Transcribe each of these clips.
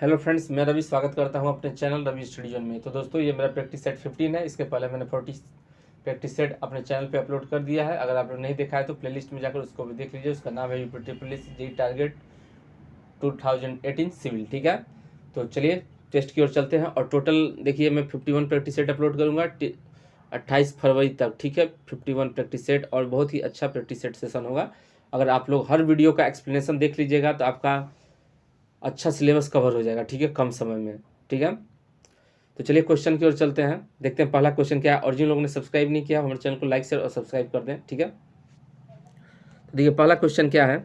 Hello friends, मैं रवि स्वागत करता हूं अपने चैनल रवि स्टडी जोन में। तो दोस्तों, ये मेरा प्रैक्टिस सेट 15 है। इसके पहले मैंने 40 प्रैक्टिस सेट अपने चैनल पे अपलोड कर दिया है। अगर आप लोग नहीं देखा है तो प्लेलिस्ट में जाकर उसको भी देख लीजिए। उसका नाम है यूपीट्रिपल जी टारगेट 2018 सिविल। ठीक है, तो चलिए टेस्ट की ओर चलते हैं। और टोटल देखिए, मैं 51 प्रैक्टिस सेट अपलोड करूँगा 28 फरवरी तक। ठीक है, 51 प्रैक्टिस सेट और बहुत ही अच्छा प्रैक्टिस सेट सेशन होगा। अगर आप लोग हर वीडियो का एक्सप्लेनेशन देख लीजिएगा तो आपका अच्छा सिलेबस कवर हो जाएगा। ठीक है, कम समय में। ठीक है, तो चलिए क्वेश्चन की ओर चलते हैं। देखते हैं पहला क्वेश्चन क्या है। और जिन लोगों ने सब्सक्राइब नहीं किया हमारे चैनल को लाइक शेयर और सब्सक्राइब कर दें। ठीक है, तो देखिए पहला क्वेश्चन क्या है।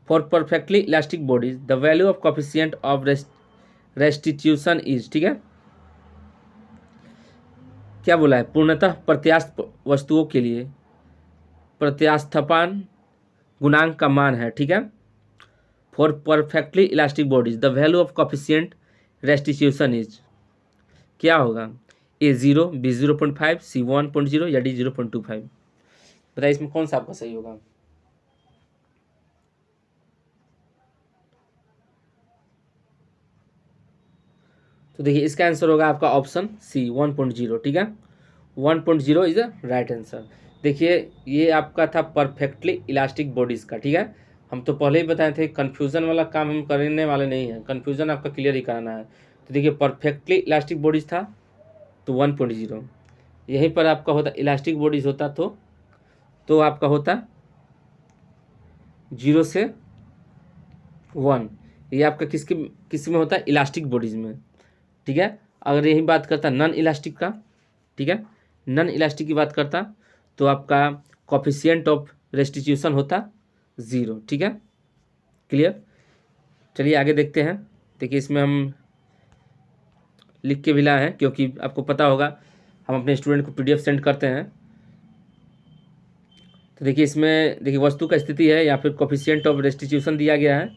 For perfectly elastic bodies the value of coefficient of restitution is. ठीक है, क्या बोला है। पूर्णतः प्रत्यास्थ वस्तुओं के लिए प्रत्यास्थापन गुणांक का मान है। ठीक है, for perfectly elastic bodies the value of coefficient restitution is क्या होगा। ए 0, बी 0.5, सी 1.0 या डी 0.25। बताइए इसमें कौन सा आपका सही होगा। तो देखिए इसका आंसर होगा आपका ऑप्शन सी 1.0। ठीक है, 1.0 इज अ राइट आंसर। देखिए ये आपका था परफेक्टली इलास्टिक बॉडीज का। ठीक है, हम तो पहले ही बताए थे कन्फ्यूज़न वाला काम हम करने वाले नहीं हैं। कन्फ्यूज़न आपका क्लियर ही कराना है। तो देखिए परफेक्टली इलास्टिक बॉडीज था तो 1.0, यहीं पर आपका होता इलास्टिक बॉडीज होता तो आपका होता 0 से 1। ये आपका किस में होता है, इलास्टिक बॉडीज में। ठीक है, अगर यही बात करता नॉन इलास्टिक का। ठीक है, नॉन इलास्टिक की बात करता तो आपका कोफिशिएंट ऑफ रेस्टिट्यूशन होता 0। ठीक है, क्लियर। चलिए आगे देखते हैं। देखिए इसमें हम लिख के भी लाए हैं क्योंकि आपको पता होगा हम अपने स्टूडेंट को पीडीएफ सेंड करते हैं। तो देखिए इसमें देखिए वस्तु का स्थिति है या फिर कोफिशिएंट ऑफ रेस्टिट्यूशन दिया गया है।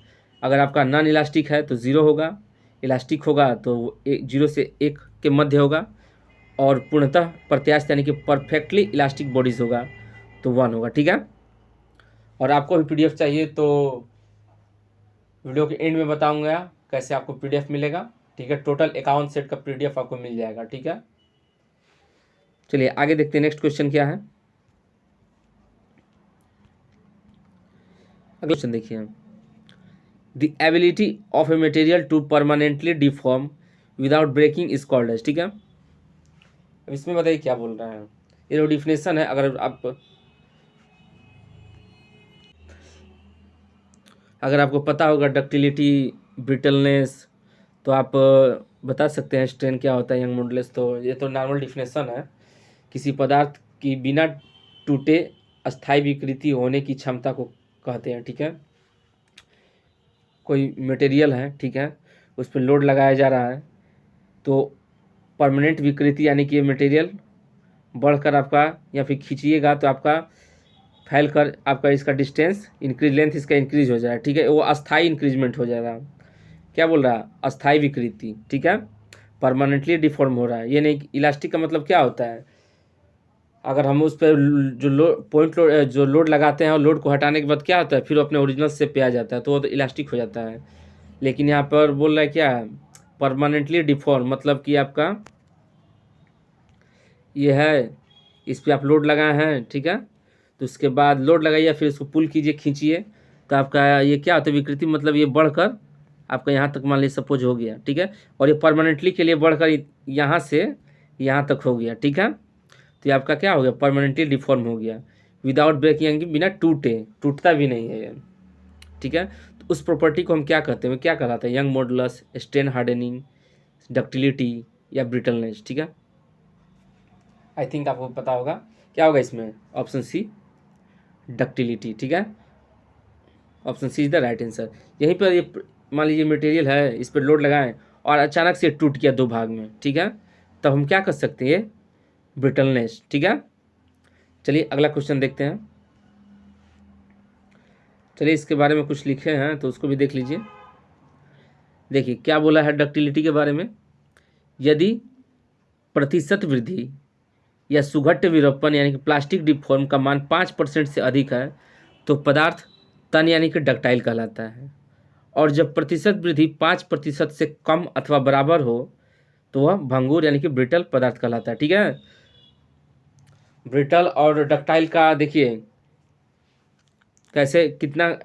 अगर आपका नॉन इलास्टिक है तो 0 होगा, इलास्टिक होगा तो 0 से 1 के मध्य होगा, और पूर्णतः प्रत्यास्थ यानी कि परफेक्टली इलास्टिक बॉडीज होगा तो 1 होगा। ठीक है, और आपको भी पीडीएफ चाहिए तो वीडियो के एंड में बताऊंगा कैसे आपको पीडीएफ मिलेगा। ठीक है, टोटल 51 सेट का पीडीएफ आपको मिल जाएगा। ठीक है, चलिए आगे देखते हैं नेक्स्ट क्वेश्चन क्या है। अगला क्वेश्चन देखिए। The ability of a material to permanently deform without breaking is called as. ठीक है, अब इसमें बताइए क्या बोल रहा है। ये जो डिफिनेशन है, अगर आपको पता होगा डक्टिलिटी, ब्रिटलनेस, तो आप बता सकते हैं स्ट्रेन क्या होता है, यंग मॉडुलस। तो ये तो नॉर्मल डिफिनेशन है। किसी पदार्थ की बिना टूटे अस्थायी विकृति होने की क्षमता को कहते हैं। ठीक है, कोई मटेरियल है, ठीक है, उस पर लोड लगाया जा रहा है तो परमानेंट विकृति यानी कि ये मटेरियल बढ़कर आपका या फिर खींचिएगा तो आपका फैल कर आपका इसका डिस्टेंस इंक्रीज, लेंथ इसका इंक्रीज हो जाएगा। ठीक है, वो अस्थाई इंक्रीजमेंट हो जाएगा। क्या बोल रहा है, अस्थाई विकृति। ठीक है, परमानेंटली डिफॉर्म हो रहा है। ये नहीं, इलास्टिक का मतलब क्या होता है, अगर हम उस पर जो लोड लगाते हैं और लोड को हटाने के बाद क्या होता है, फिर अपने ओरिजिनल शेप पे आ जाता है तो वो तो इलास्टिक हो जाता है। लेकिन यहाँ पर बोल रहा है क्या है, परमानेंटली डिफॉर्म, मतलब कि आपका ये है, इस पर आप लोड लगाए हैं। ठीक है, तो उसके बाद लोड लगाइए, फिर इसको पुल कीजिए, खींचिए, तो आपका ये क्या होता है विकृति, मतलब ये बढ़कर आपका यहाँ तक मान लीजिए सपोज हो गया। ठीक है, और ये परमानेंटली के लिए बढ़कर यहाँ से यहाँ तक हो गया। ठीक है, तो ये आपका क्या हो गया, परमानेंटली डिफॉर्म हो गया विदाउट ब्रेकिंग, यानी कि बिना टूटता भी नहीं है ये। ठीक है, तो उस प्रॉपर्टी को हम क्या कहते हैं, क्या कहलाता है, young modulus, strain hardening, ductility या ब्रिटलनेस। ठीक है, आई थिंक आपको पता होगा क्या होगा इसमें, ऑप्शन सी डक्टिलिटी। ठीक है, option C is the right answer. यहीं पर ये मान लीजिए मटेरियल है, इस पर लोड लगाएं और अचानक से टूट गया दो भाग में। ठीक है, तब हम क्या कर सकते हैं, ब्रिटलनेस। ठीक है, चलिए अगला क्वेश्चन देखते हैं। चलिए इसके बारे में कुछ लिखे हैं तो उसको भी देख लीजिए। देखिए क्या बोला है डक्टिलिटी के बारे में। यदि प्रतिशत वृद्धि या सुघट्य विरूपण यानी कि प्लास्टिक डिफॉर्म का मान 5% से अधिक है तो पदार्थ तन यानी कि डक्टाइल कहलाता है। और जब प्रतिशत वृद्धि 5% से कम अथवा बराबर हो तो वह भंगुर यानी कि ब्रिटल पदार्थ कहलाता है। ठीक है, ब्रिटल और डक्टाइल का देखिए कैसे कितना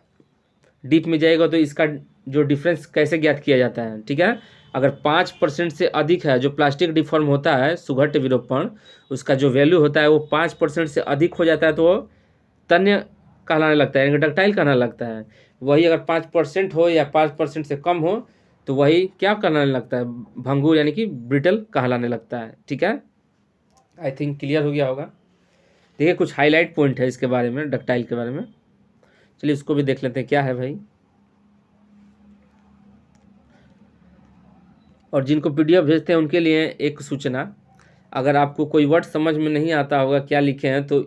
डीप में जाएगा तो इसका जो डिफरेंस कैसे ज्ञात किया जाता है। ठीक है, अगर 5% से अधिक है जो प्लास्टिक डिफॉर्म होता है सुघट विरूपण, उसका जो वैल्यू होता है वो 5% से अधिक हो जाता है तो वो तन्य कहलाने लगता है, यानी कि डक्टाइल कहलाने लगता है। वही अगर 5% हो या 5% से कम हो तो वही क्या कहलाने लगता है, भंगुर यानी कि ब्रिटल कहलाने लगता है। ठीक है, आई थिंक क्लियर हो गया होगा। देखिए कुछ हाईलाइट पॉइंट है इसके बारे में, डक्टाइल के बारे में, चलिए इसको भी देख लेते हैं क्या है भाई। और जिनको पीडीएफ भेजते हैं उनके लिए एक सूचना, अगर आपको कोई वर्ड समझ में नहीं आता होगा क्या लिखे हैं तो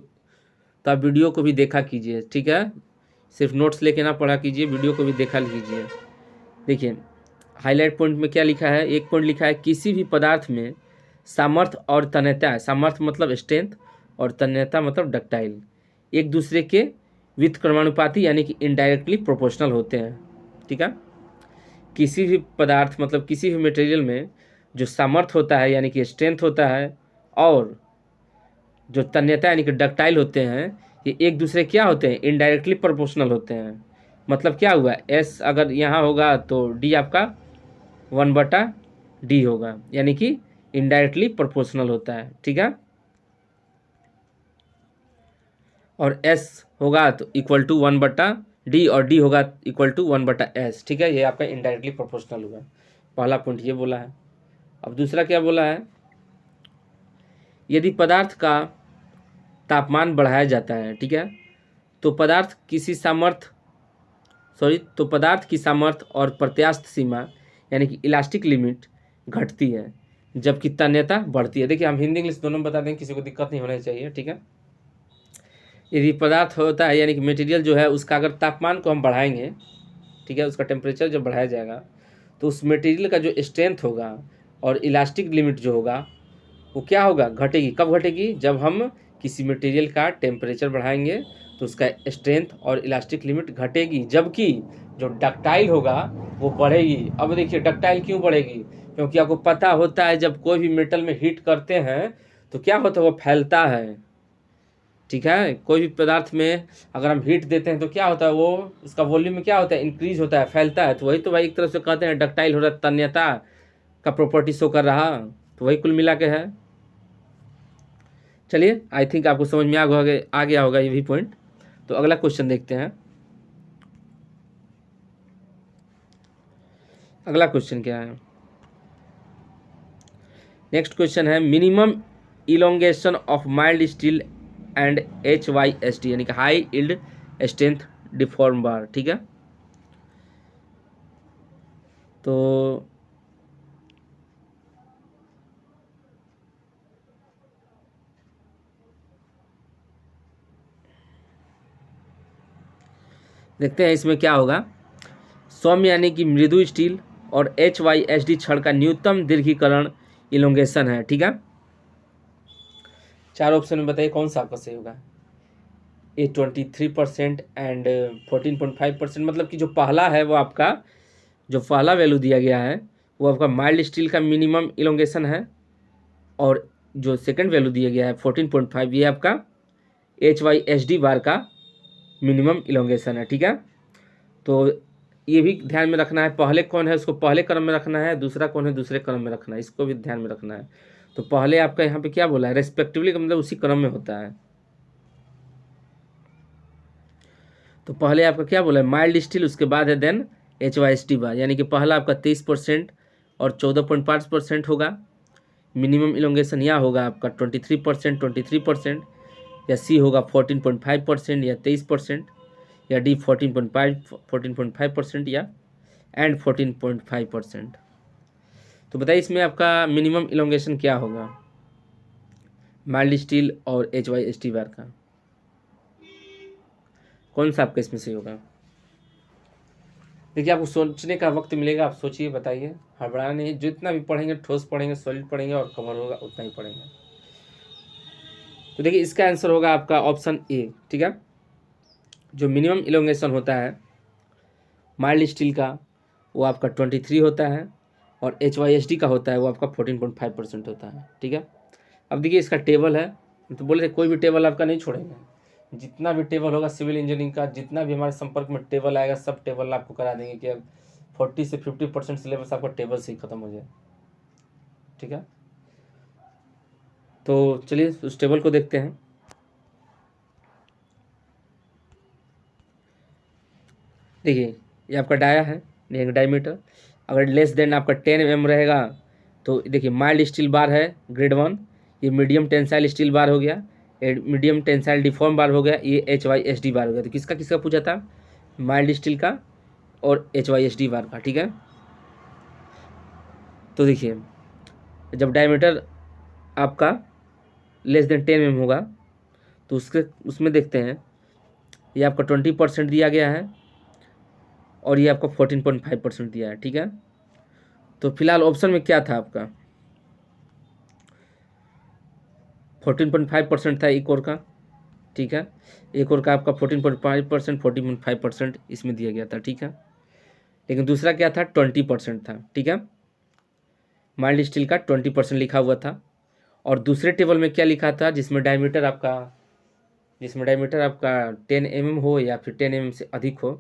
आप वीडियो को भी देखा कीजिए। ठीक है, सिर्फ नोट्स लेके ना पढ़ा कीजिए, वीडियो को भी देखा कीजिए। देखिए हाईलाइट पॉइंट में क्या लिखा है, एक पॉइंट लिखा है किसी भी पदार्थ में सामर्थ्य और तन्यता, सामर्थ्य मतलब स्ट्रेंथ और तन्यता मतलब डक्टाइल, एक दूसरे के व्युत्क्रमानुपाती यानी कि इनडायरेक्टली प्रोपोर्शनल होते हैं। ठीक है, किसी भी पदार्थ मतलब किसी भी मटेरियल में जो सामर्थ्य होता है यानी कि स्ट्रेंथ होता है और जो तन्यता यानी कि डक्टाइल होते हैं, ये एक दूसरे क्या होते हैं, इनडायरेक्टली प्रोपोर्शनल होते हैं। मतलब क्या हुआ, एस अगर यहाँ होगा तो डी आपका 1/d होगा, यानी कि इनडायरेक्टली प्रोपोर्शनल होता है। ठीक है, और एस होगा तो इक्वल टू 1/d और डी होगा इक्वल टू 1/s। ठीक है, ये आपका इनडायरेक्टली प्रोपोर्शनल हुआ। पहला पॉइंट ये बोला है। अब दूसरा क्या बोला है, यदि पदार्थ का तापमान बढ़ाया जाता है, ठीक है, तो पदार्थ की सामर्थ्य और प्रत्यास्थ सीमा यानी कि इलास्टिक लिमिट घटती है जबकि तन्यता बढ़ती है। देखिए हम हिंदी इंग्लिश दोनों बता दें, किसी को दिक्कत नहीं होनी चाहिए। ठीक है, यदि पदार्थ होता है यानी कि मटेरियल जो है उसका अगर तापमान को हम बढ़ाएंगे, ठीक है, उसका टेम्परेचर जब बढ़ाया जाएगा तो उस मटेरियल का जो स्ट्रेंथ होगा और इलास्टिक लिमिट जो होगा वो क्या होगा, घटेगी। कब घटेगी, जब हम किसी मटेरियल का टेम्परेचर बढ़ाएंगे तो उसका स्ट्रेंथ और इलास्टिक लिमिट घटेगी, जबकि जो डक्टाइल होगा वो बढ़ेगी। अब देखिए डक्टाइल क्यों बढ़ेगी, क्योंकि आपको पता होता है जब कोई भी मेटल में हीट करते हैं तो क्या होता है, वो फैलता है। ठीक है, कोई भी पदार्थ में अगर हम हीट देते हैं तो क्या होता है, वो उसका वॉल्यूम में क्या होता है, इंक्रीज होता है, फैलता है। तो वही तो भाई एक तरफ से कहते हैं डक्टाइल हो रहा है, तन्यता का प्रॉपर्टी शो कर रहा, तो वही कुल मिला के है। चलिए आई थिंक आपको समझ में आ गया होगा ये भी पॉइंट। तो अगला क्वेश्चन देखते हैं। अगला क्वेश्चन क्या है, नेक्स्ट क्वेश्चन है minimum elongation of mild steel and HYSD यानी कि हाई यील्ड स्ट्रेंथ डिफॉर्म बार। ठीक है, तो देखते हैं इसमें क्या होगा। सौम्य यानी कि मृदु स्टील और HYSD छड़ का न्यूनतम दीर्घीकरण इलोंगेशन है। ठीक है, चार ऑप्शन में बताइए कौन सा आपका सही होगा। 23% एंड 14.5%, मतलब कि जो पहला है वो आपका जो पहला वैल्यू दिया गया है वो आपका माइल्ड स्टील का मिनिमम इलोंगेशन है, और जो सेकंड वैल्यू दिया गया है 14.5 ये आपका HYSD बार का मिनिमम इलोंगेशन है। ठीक है, तो ये भी ध्यान में रखना है, पहले कौन है उसको पहले क्रम में रखना है, दूसरा कौन है दूसरे क्रम में रखना है, इसको भी ध्यान में रखना है। तो पहले आपका यहाँ पे क्या बोला है, रेस्पेक्टिवली का मतलब उसी क्रम में होता है। तो पहले आपका क्या बोला है, माइल्ड स्टील, उसके बाद है देन HYSD बार, यानी कि पहला आपका 23% और 14.5% होगा। मिनिमम इलोंगेशन या होगा आपका 23%, 23%, या सी होगा 14.5% या 23%, या डी 14.5% या एंड 14.5%। तो बताइए इसमें आपका मिनिमम इलोंगेशन क्या होगा माइल्ड स्टील और HYSD बार का, कौन सा आपका इसमें सही होगा। देखिए आपको सोचने का वक्त मिलेगा, आप सोचिए बताइए, हड़बड़ाना नहीं, जितना भी पढ़ेंगे ठोस पढ़ेंगे, सॉलिड पढ़ेंगे और कवर होगा उतना ही पढ़ेंगे। तो देखिए इसका आंसर होगा आपका ऑप्शन ए। ठीक है, जो मिनिमम इलोंगेशन होता है माइल्ड स्टील का वो आपका 23 होता है, और HYSD का होता है वो आपका 14.5% होता है, ठीक है। अब देखिए इसका टेबल है, तो बोले थे कोई भी टेबल आपका नहीं छोड़ेंगे, जितना भी टेबल होगा सिविल इंजीनियरिंग का, जितना भी हमारे संपर्क में टेबल आएगा सब टेबल आपको करा देंगे कि अब 40 से 50% सिलेबस आपका टेबल से ही खत्म हो जाए, ठीक है। तो चलिए उस टेबल को देखते हैं। देखिए ये आपका डाया है, एक डायमीटर, अगर लेस देन आपका 10 mm रहेगा तो देखिए माइल्ड स्टील बार है ग्रेड 1, ये मीडियम टेंसाइल स्टील बार हो गया, ये मीडियम टेंसाइल डिफॉर्म बार हो गया, ये HYSD बार हो गया। तो किसका किसका पूछा था? माइल्ड स्टील का और HYSD बार का, ठीक है। तो देखिए जब डायमीटर आपका लेस देन 10 mm होगा तो उसमें देखते हैं, ये आपका 20% दिया गया है और ये आपका 14.5% दिया है, ठीक है। तो फिलहाल ऑप्शन में क्या था आपका? 14.5% था एक और का, ठीक है। एक और का आपका 14.5%, 14.5% इसमें दिया गया था, ठीक है। लेकिन दूसरा क्या था? 20% था, ठीक है। माइल्ड स्टील का 20% लिखा हुआ था। और दूसरे टेबल में क्या लिखा था? जिसमें डायमीटर आपका 10 mm हो या फिर 10 mm से अधिक हो,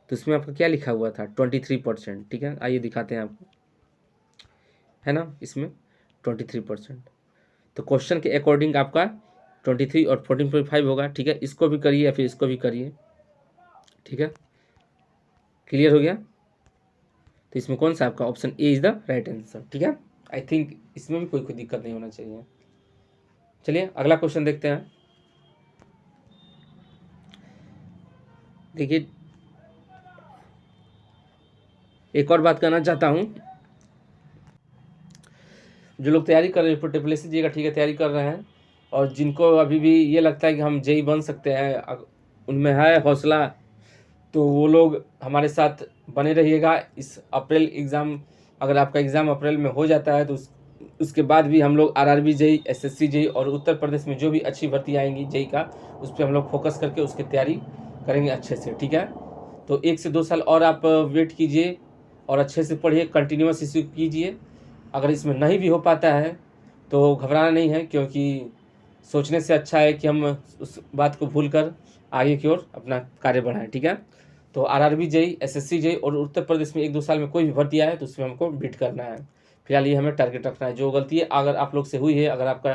तो उसमें आपका क्या लिखा हुआ था? 23%, ठीक है। आइए दिखाते हैं आपको, है ना, इसमें 23%। तो क्वेश्चन के अकॉर्डिंग आपका 23 और 14.5 होगा, ठीक है। इसको भी करिए या फिर इसको भी करिए, ठीक है। क्लियर हो गया? तो इसमें कौन सा आपका option A is the right answer, ठीक है। आई थिंक इसमें भी कोई दिक्कत नहीं होना चाहिए। चलिए अगला क्वेश्चन देखते हैं। देखिए एक और बात कहना चाहता हूँ, जो लोग तैयारी कर रहे हैं ट्रिपल एस जी का, ठीक है, तैयारी कर रहे हैं, और जिनको अभी भी ये लगता है कि हम जेई बन सकते हैं, उनमें है हौसला, तो वो लोग हमारे साथ बने रहिएगा। इस अप्रैल एग्ज़ाम, अगर आपका एग्ज़ाम अप्रैल में हो जाता है तो उसके बाद भी हम लोग RRB जेई, SSC जेई और उत्तर प्रदेश में जो भी अच्छी भर्ती आएंगी जेई का, उस पर हम लोग फोकस करके उसकी तैयारी करेंगे अच्छे से, ठीक है। तो 1 से 2 साल और आप वेट कीजिए और अच्छे से पढ़िए, कंटिन्यूस इसी कीजिए। अगर इसमें नहीं भी हो पाता है तो घबराना नहीं है, क्योंकि सोचने से अच्छा है कि हम उस बात को भूल कर आगे की ओर अपना कार्य बढ़ाएं, ठीक है। तो RRB जेई, SSC जेई और उत्तर प्रदेश में 1-2 साल में कोई भी भर्ती आए तो उसमें हमको बीट करना है। फिलहाल ये हमें टारगेट रखना है। जो गलती है अगर आप लोग से हुई है, अगर आपका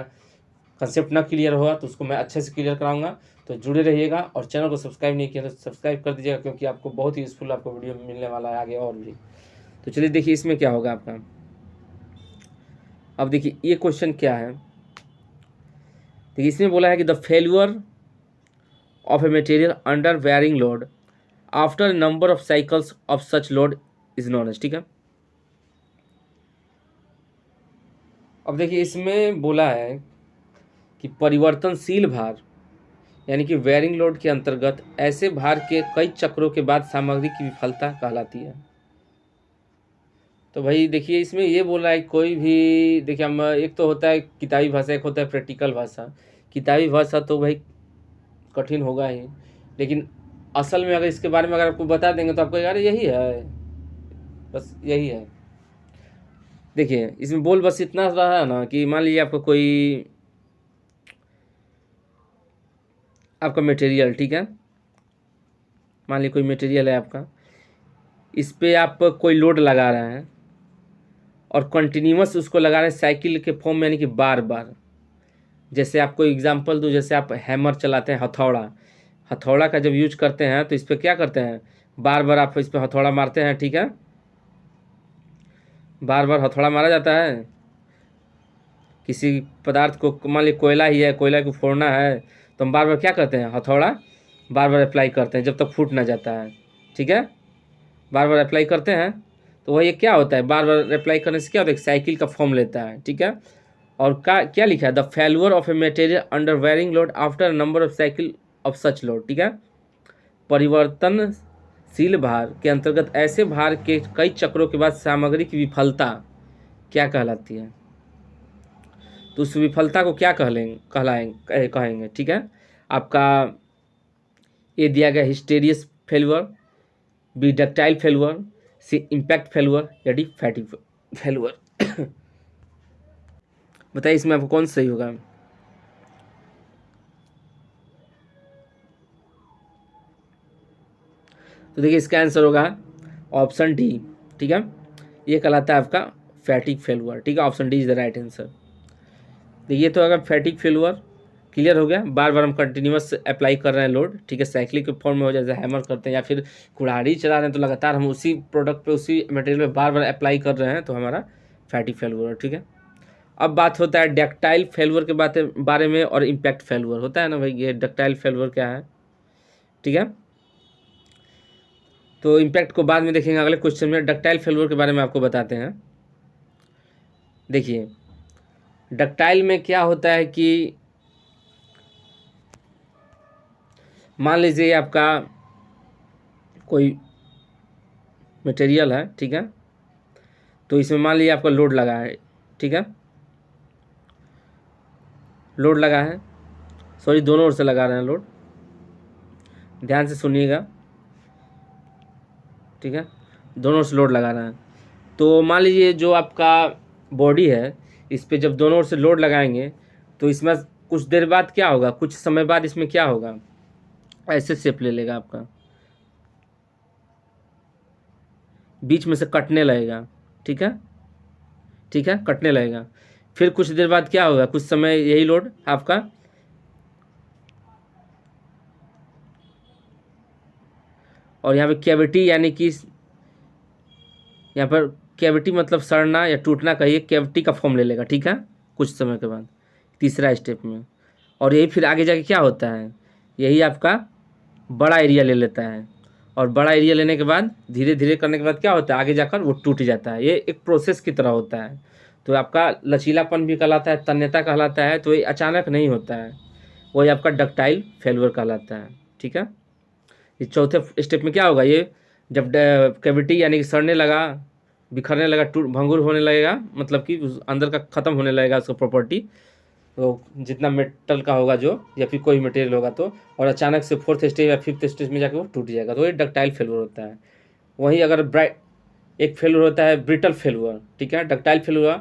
कंसेप्ट ना क्लियर होगा तो उसको मैं अच्छे से क्लियर कराऊंगा। तो जुड़े रहिएगा, और चैनल को सब्सक्राइब नहीं किया तो सब्सक्राइब कर दीजिएगा, क्योंकि आपको बहुत ही यूज़फुल आपको वीडियो मिलने वाला है आगे और भी। तो चलिए देखिए इसमें क्या होगा आपका। अब देखिए ये क्वेश्चन क्या है। देखिए इसमें बोला है कि the failure of a material under wearing load after number of cycles of such load is known as, ठीक है। अब देखिए इसमें बोला है कि परिवर्तनशील भार यानी कि वेयरिंग लोड के अंतर्गत ऐसे भार के कई चक्रों के बाद सामग्री की विफलता कहलाती है। तो भाई देखिए इसमें ये बोल रहा है कोई भी, देखिए हम, एक तो होता है किताबी भाषा, एक होता है प्रैक्टिकल भाषा। किताबी भाषा तो भाई कठिन होगा ही, लेकिन असल में अगर इसके बारे में अगर आपको बता देंगे तो आपको यार यही है, बस यही है। देखिए इसमें बोल बस इतना रहा है ना कि मान लीजिए आपका मटेरियल, ठीक है, मान लीजिए कोई मटेरियल है आपका, इस पे आप कोई लोड लगा रहे हैं और कंटिन्यूस उसको लगा रहे हैं साइकिल के फॉर्म में, यानी कि बार बार। जैसे आपको एग्जांपल दूं, जैसे आप हैमर चलाते हैं, हथौड़ा, हथौड़ा का जब यूज करते हैं तो इस पर क्या करते हैं, बार बार आप इस पर हथौड़ा मारते हैं, ठीक है, बार बार हथौड़ा मारा जाता है। किसी पदार्थ को, मान लीजिए कोयला ही है, कोयला को फोड़ना है तो हम बार बार क्या करते हैं, हथौड़ा बार बार अप्लाई करते हैं जब तक फूट ना जाता है, ठीक है, बार बार अप्लाई करते हैं। तो वह ये क्या होता है, बार बार अप्लाई करने से क्या होता है, साइकिल का फॉर्म लेता है, ठीक है। और क्या लिखा है, the failure of a material under wearing load after number of cycle of such load, ठीक है। परिवर्तनशील भार के अंतर्गत ऐसे भार के कई चक्रों के बाद सामग्री की विफलता क्या कहलाती है। तो उस विफलता को क्या कहेंगे, ठीक है। आपका ए दिया गया हिस्टेरियस फेल्यूर, बी डक्टाइल फेल्यूर, सी इम्पैक्ट फेलुअर या डी फैटिग फेलुअर। बताइए इसमें आपको कौन सा सही होगा। तो देखिए इसका आंसर होगा ऑप्शन डी। ठीक है, ये कहलाता है आपका फैटिग फेलुअर। ठीक है, option D is the right answer. देखिए तो अगर फैटिग फेलुअर क्लियर हो गया, बार बार हम कंटिन्यूअस अप्लाई कर रहे हैं लोड। ठीक है, साइक्लिक के फॉर्म में हो जैसे हैमर करते हैं या फिर कुल्हाड़ी चला रहे हैं तो लगातार हम उसी प्रोडक्ट पे उसी मटेरियल पे बार बार अप्लाई कर रहे हैं तो हमारा फैटिग फेलुअर। ठीक है, अब बात होता है डक्टाइल फेलुअर के बारे में और इम्पैक्ट फेलुअर होता है ना भाई। ये डक्टाइल फेलुअर क्या है, ठीक है, तो इम्पैक्ट को बाद में देखेंगे अगले क्वेश्चन में। डक्टाइल फेलुअर के बारे में आपको बताते हैं। देखिए डक्टाइल में क्या होता है कि मान लीजिए आपका कोई मटेरियल है, ठीक है, तो इसमें मान लीजिए आपका लोड लगा है। ठीक है, लोड लगा है, सॉरी दोनों ओर से लगा रहे हैं लोड, ध्यान से सुनिएगा। ठीक है, दोनों ओर से लोड लगा रहे हैं। तो मान लीजिए जो आपका बॉडी है इस पर जब दोनों ओर से लोड लगाएंगे तो इसमें कुछ देर बाद क्या होगा, कुछ समय बाद इसमें क्या होगा, ऐसे शेप ले लेगा आपका, बीच में से कटने लगेगा। ठीक है, ठीक है, कटने लगेगा। फिर कुछ देर बाद क्या होगा, कुछ समय यही लोड आपका और यहाँ पे कैविटी यानी कि यहाँ पर कैविटी मतलब सड़ना या टूटना कहिए, कैविटी का फॉर्म ले लेगा। ठीक है, कुछ समय के बाद तीसरा स्टेप में। और यही फिर आगे जाके क्या होता है, यही आपका बड़ा एरिया ले लेता है और बड़ा एरिया लेने के बाद धीरे धीरे करने के बाद क्या होता है, आगे जाकर वो टूट जाता है। ये एक प्रोसेस की तरह होता है। तो आपका लचीलापन भी कहलाता है, तन्यता कहलाता है। तो ये अचानक नहीं होता है, वही आपका डक्टाइल फेलुअर कहलाता है। ठीक है, इस चौथे स्टेप में क्या होगा, ये जब कैविटी यानी कि सड़ने लगा, बिखरने लगा, टूट भंगुर होने लगेगा, मतलब कि अंदर का ख़त्म होने लगेगा उसका प्रॉपर्टी, तो जितना मेटल का होगा जो या फिर कोई मटेरियल होगा तो, और अचानक से फोर्थ स्टेज या फिफ्थ स्टेज में जाकर वो टूट जाएगा, तो ये डक्टाइल फेलुअर होता है। वहीं अगर ब्राइट एक फेलुअर होता है ब्रिटल फेलुअर। ठीक है, डक्टाइल फेलुअर।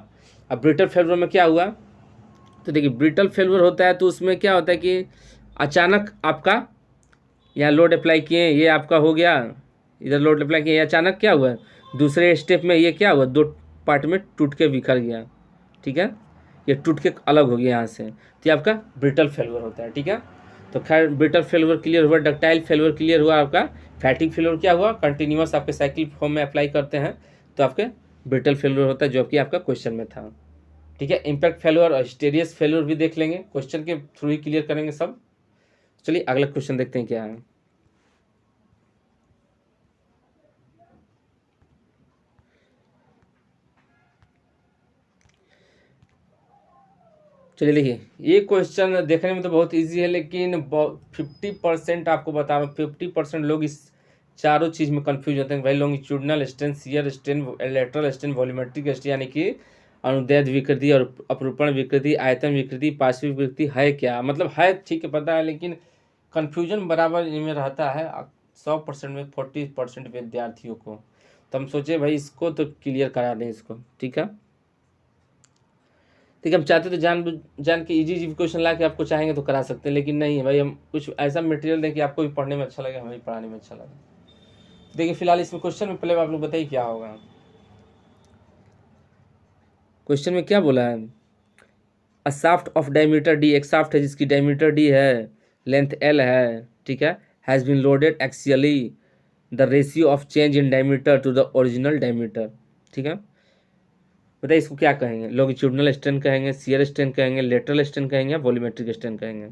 अब ब्रिटल फेलुअर में क्या हुआ, तो देखिए ब्रिटल फेलुअर होता है तो उसमें क्या होता है कि अचानक आपका यहाँ लोड अप्लाई किए, ये आपका हो गया, इधर लोड अप्लाई किए, अचानक क्या हुआ, दूसरे स्टेप में ये क्या हुआ, दो पार्ट में टूट के बिखर गया। ठीक है, ये टूट के अलग हो गया यहाँ से, तो ये आपका ब्रिटल फेलुअर होता है। ठीक है, तो खैर ब्रिटल फेलुअर क्लियर हुआ, डक्टाइल फेलुअर क्लियर हुआ आपका। फैटिग फेलुअर क्या हुआ, कंटिन्यूअस आपके साइकिल फॉर्म में अप्लाई करते हैं तो आपके ब्रिटल फेलुअर होता है, जो कि आपका क्वेश्चन में था। ठीक है, इम्पैक्ट फेलुअर और हिस्टेरियस फेलुअर भी देख लेंगे, क्वेश्चन के थ्रू ही क्लियर करेंगे सब। चलिए अगला क्वेश्चन देखते हैं क्या है। चलिए देखिए, ये क्वेश्चन देखने में तो बहुत इजी है लेकिन 50% आपको बता रहा हूँ, 50% लोग इस चारों चीज़ में कंफ्यूज होते हैं भाई। Longitudinal strain, shear strain, lateral strain, volumetric strain यानी कि अनुदैर्ध्य विकृति और अपरूपण विकृति, आयतन विकृति, पार्श्विक विकृति है क्या, मतलब है ठीक है पता है, लेकिन कन्फ्यूजन बराबर इनमें रहता है 100% में 40% विद्यार्थियों को। तो हम सोचे भाई इसको तो क्लियर करा दें इसको। ठीक है, ठीक है, हम चाहते तो जान के इजी इजी क्वेश्चन ला के आपको चाहेंगे तो करा सकते हैं, लेकिन नहीं है भाई, हम कुछ ऐसा मटेरियल दें कि आपको भी पढ़ने में अच्छा लगे, हमें भी पढ़ाने में अच्छा लगे। देखिए फिलहाल इसमें क्वेश्चन में पहले आप लोग बताइए क्या होगा। क्वेश्चन में क्या बोला है, a shaft of diameter D, एक शाफ्ट है जिसकी डायमीटर डी है, लेंथ एल है, ठीक है, has been loaded axially, the ratio of change in diameter to the original diameter. ठीक है, बताइए इसको क्या कहेंगे, लॉन्गिट्यूडनल स्ट्रेन कहेंगे, शियर स्ट्रेन कहेंगे, लेटरल स्ट्रेन कहेंगे, वॉल्यूमेट्रिक स्ट्रेन कहेंगे।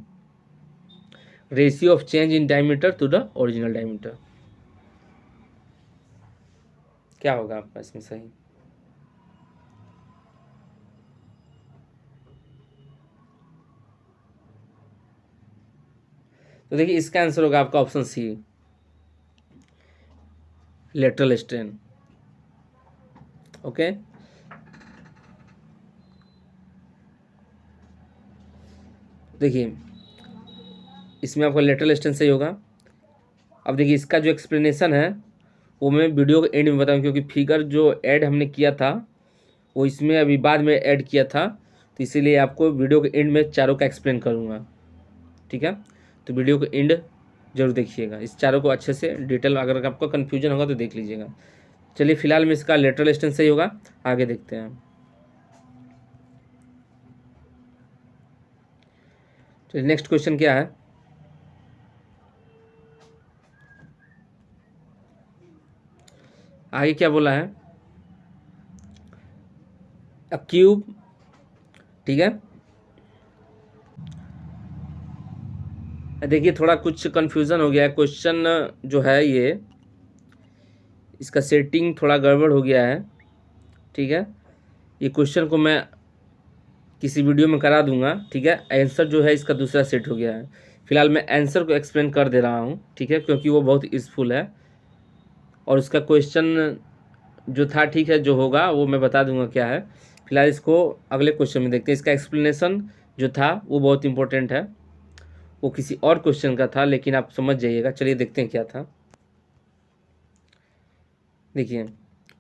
Ratio of change in diameter to the original diameter, क्या होगा आपका इसमें सही। तो देखिए इसका आंसर होगा आपका option C, lateral strain. Okay, देखिए इसमें आपका लेटरल स्ट्रेन सही होगा। अब देखिए इसका जो एक्सप्लेनेशन है वो मैं वीडियो के एंड में बताऊँ, क्योंकि फिगर जो ऐड हमने किया था वो इसमें अभी बाद में ऐड किया था, तो इसीलिए आपको वीडियो के एंड में चारों का एक्सप्लेन करूँगा, ठीक है। तो वीडियो के एंड जरूर देखिएगा, इस चारों को अच्छे से डिटेल, अगर आपको कन्फ्यूजन होगा तो देख लीजिएगा। चलिए फिलहाल में इसका लेटरल स्टेन सही होगा, आगे देखते हैं। तो नेक्स्ट क्वेश्चन क्या है, आगे क्या बोला है, अ क्यूब, ठीक है। देखिए थोड़ा कुछ कन्फ्यूज़न हो गया है, क्वेश्चन जो है ये, इसका सेटिंग थोड़ा गड़बड़ हो गया है, ठीक है। ये क्वेश्चन को मैं किसी वीडियो में करा दूंगा, ठीक है। आंसर जो है इसका दूसरा सेट हो गया है, फिलहाल मैं आंसर को एक्सप्लेन कर दे रहा हूँ, ठीक है, क्योंकि वो बहुत यूज़फुल है। और उसका क्वेश्चन जो था, ठीक है, जो होगा वो मैं बता दूंगा क्या है। फिलहाल इसको अगले क्वेश्चन में देखते हैं। इसका एक्सप्लेनेशन जो था वो बहुत इंपॉर्टेंट है, वो किसी और क्वेश्चन का था, लेकिन आप समझ जाइएगा। चलिए देखते हैं क्या था। देखिए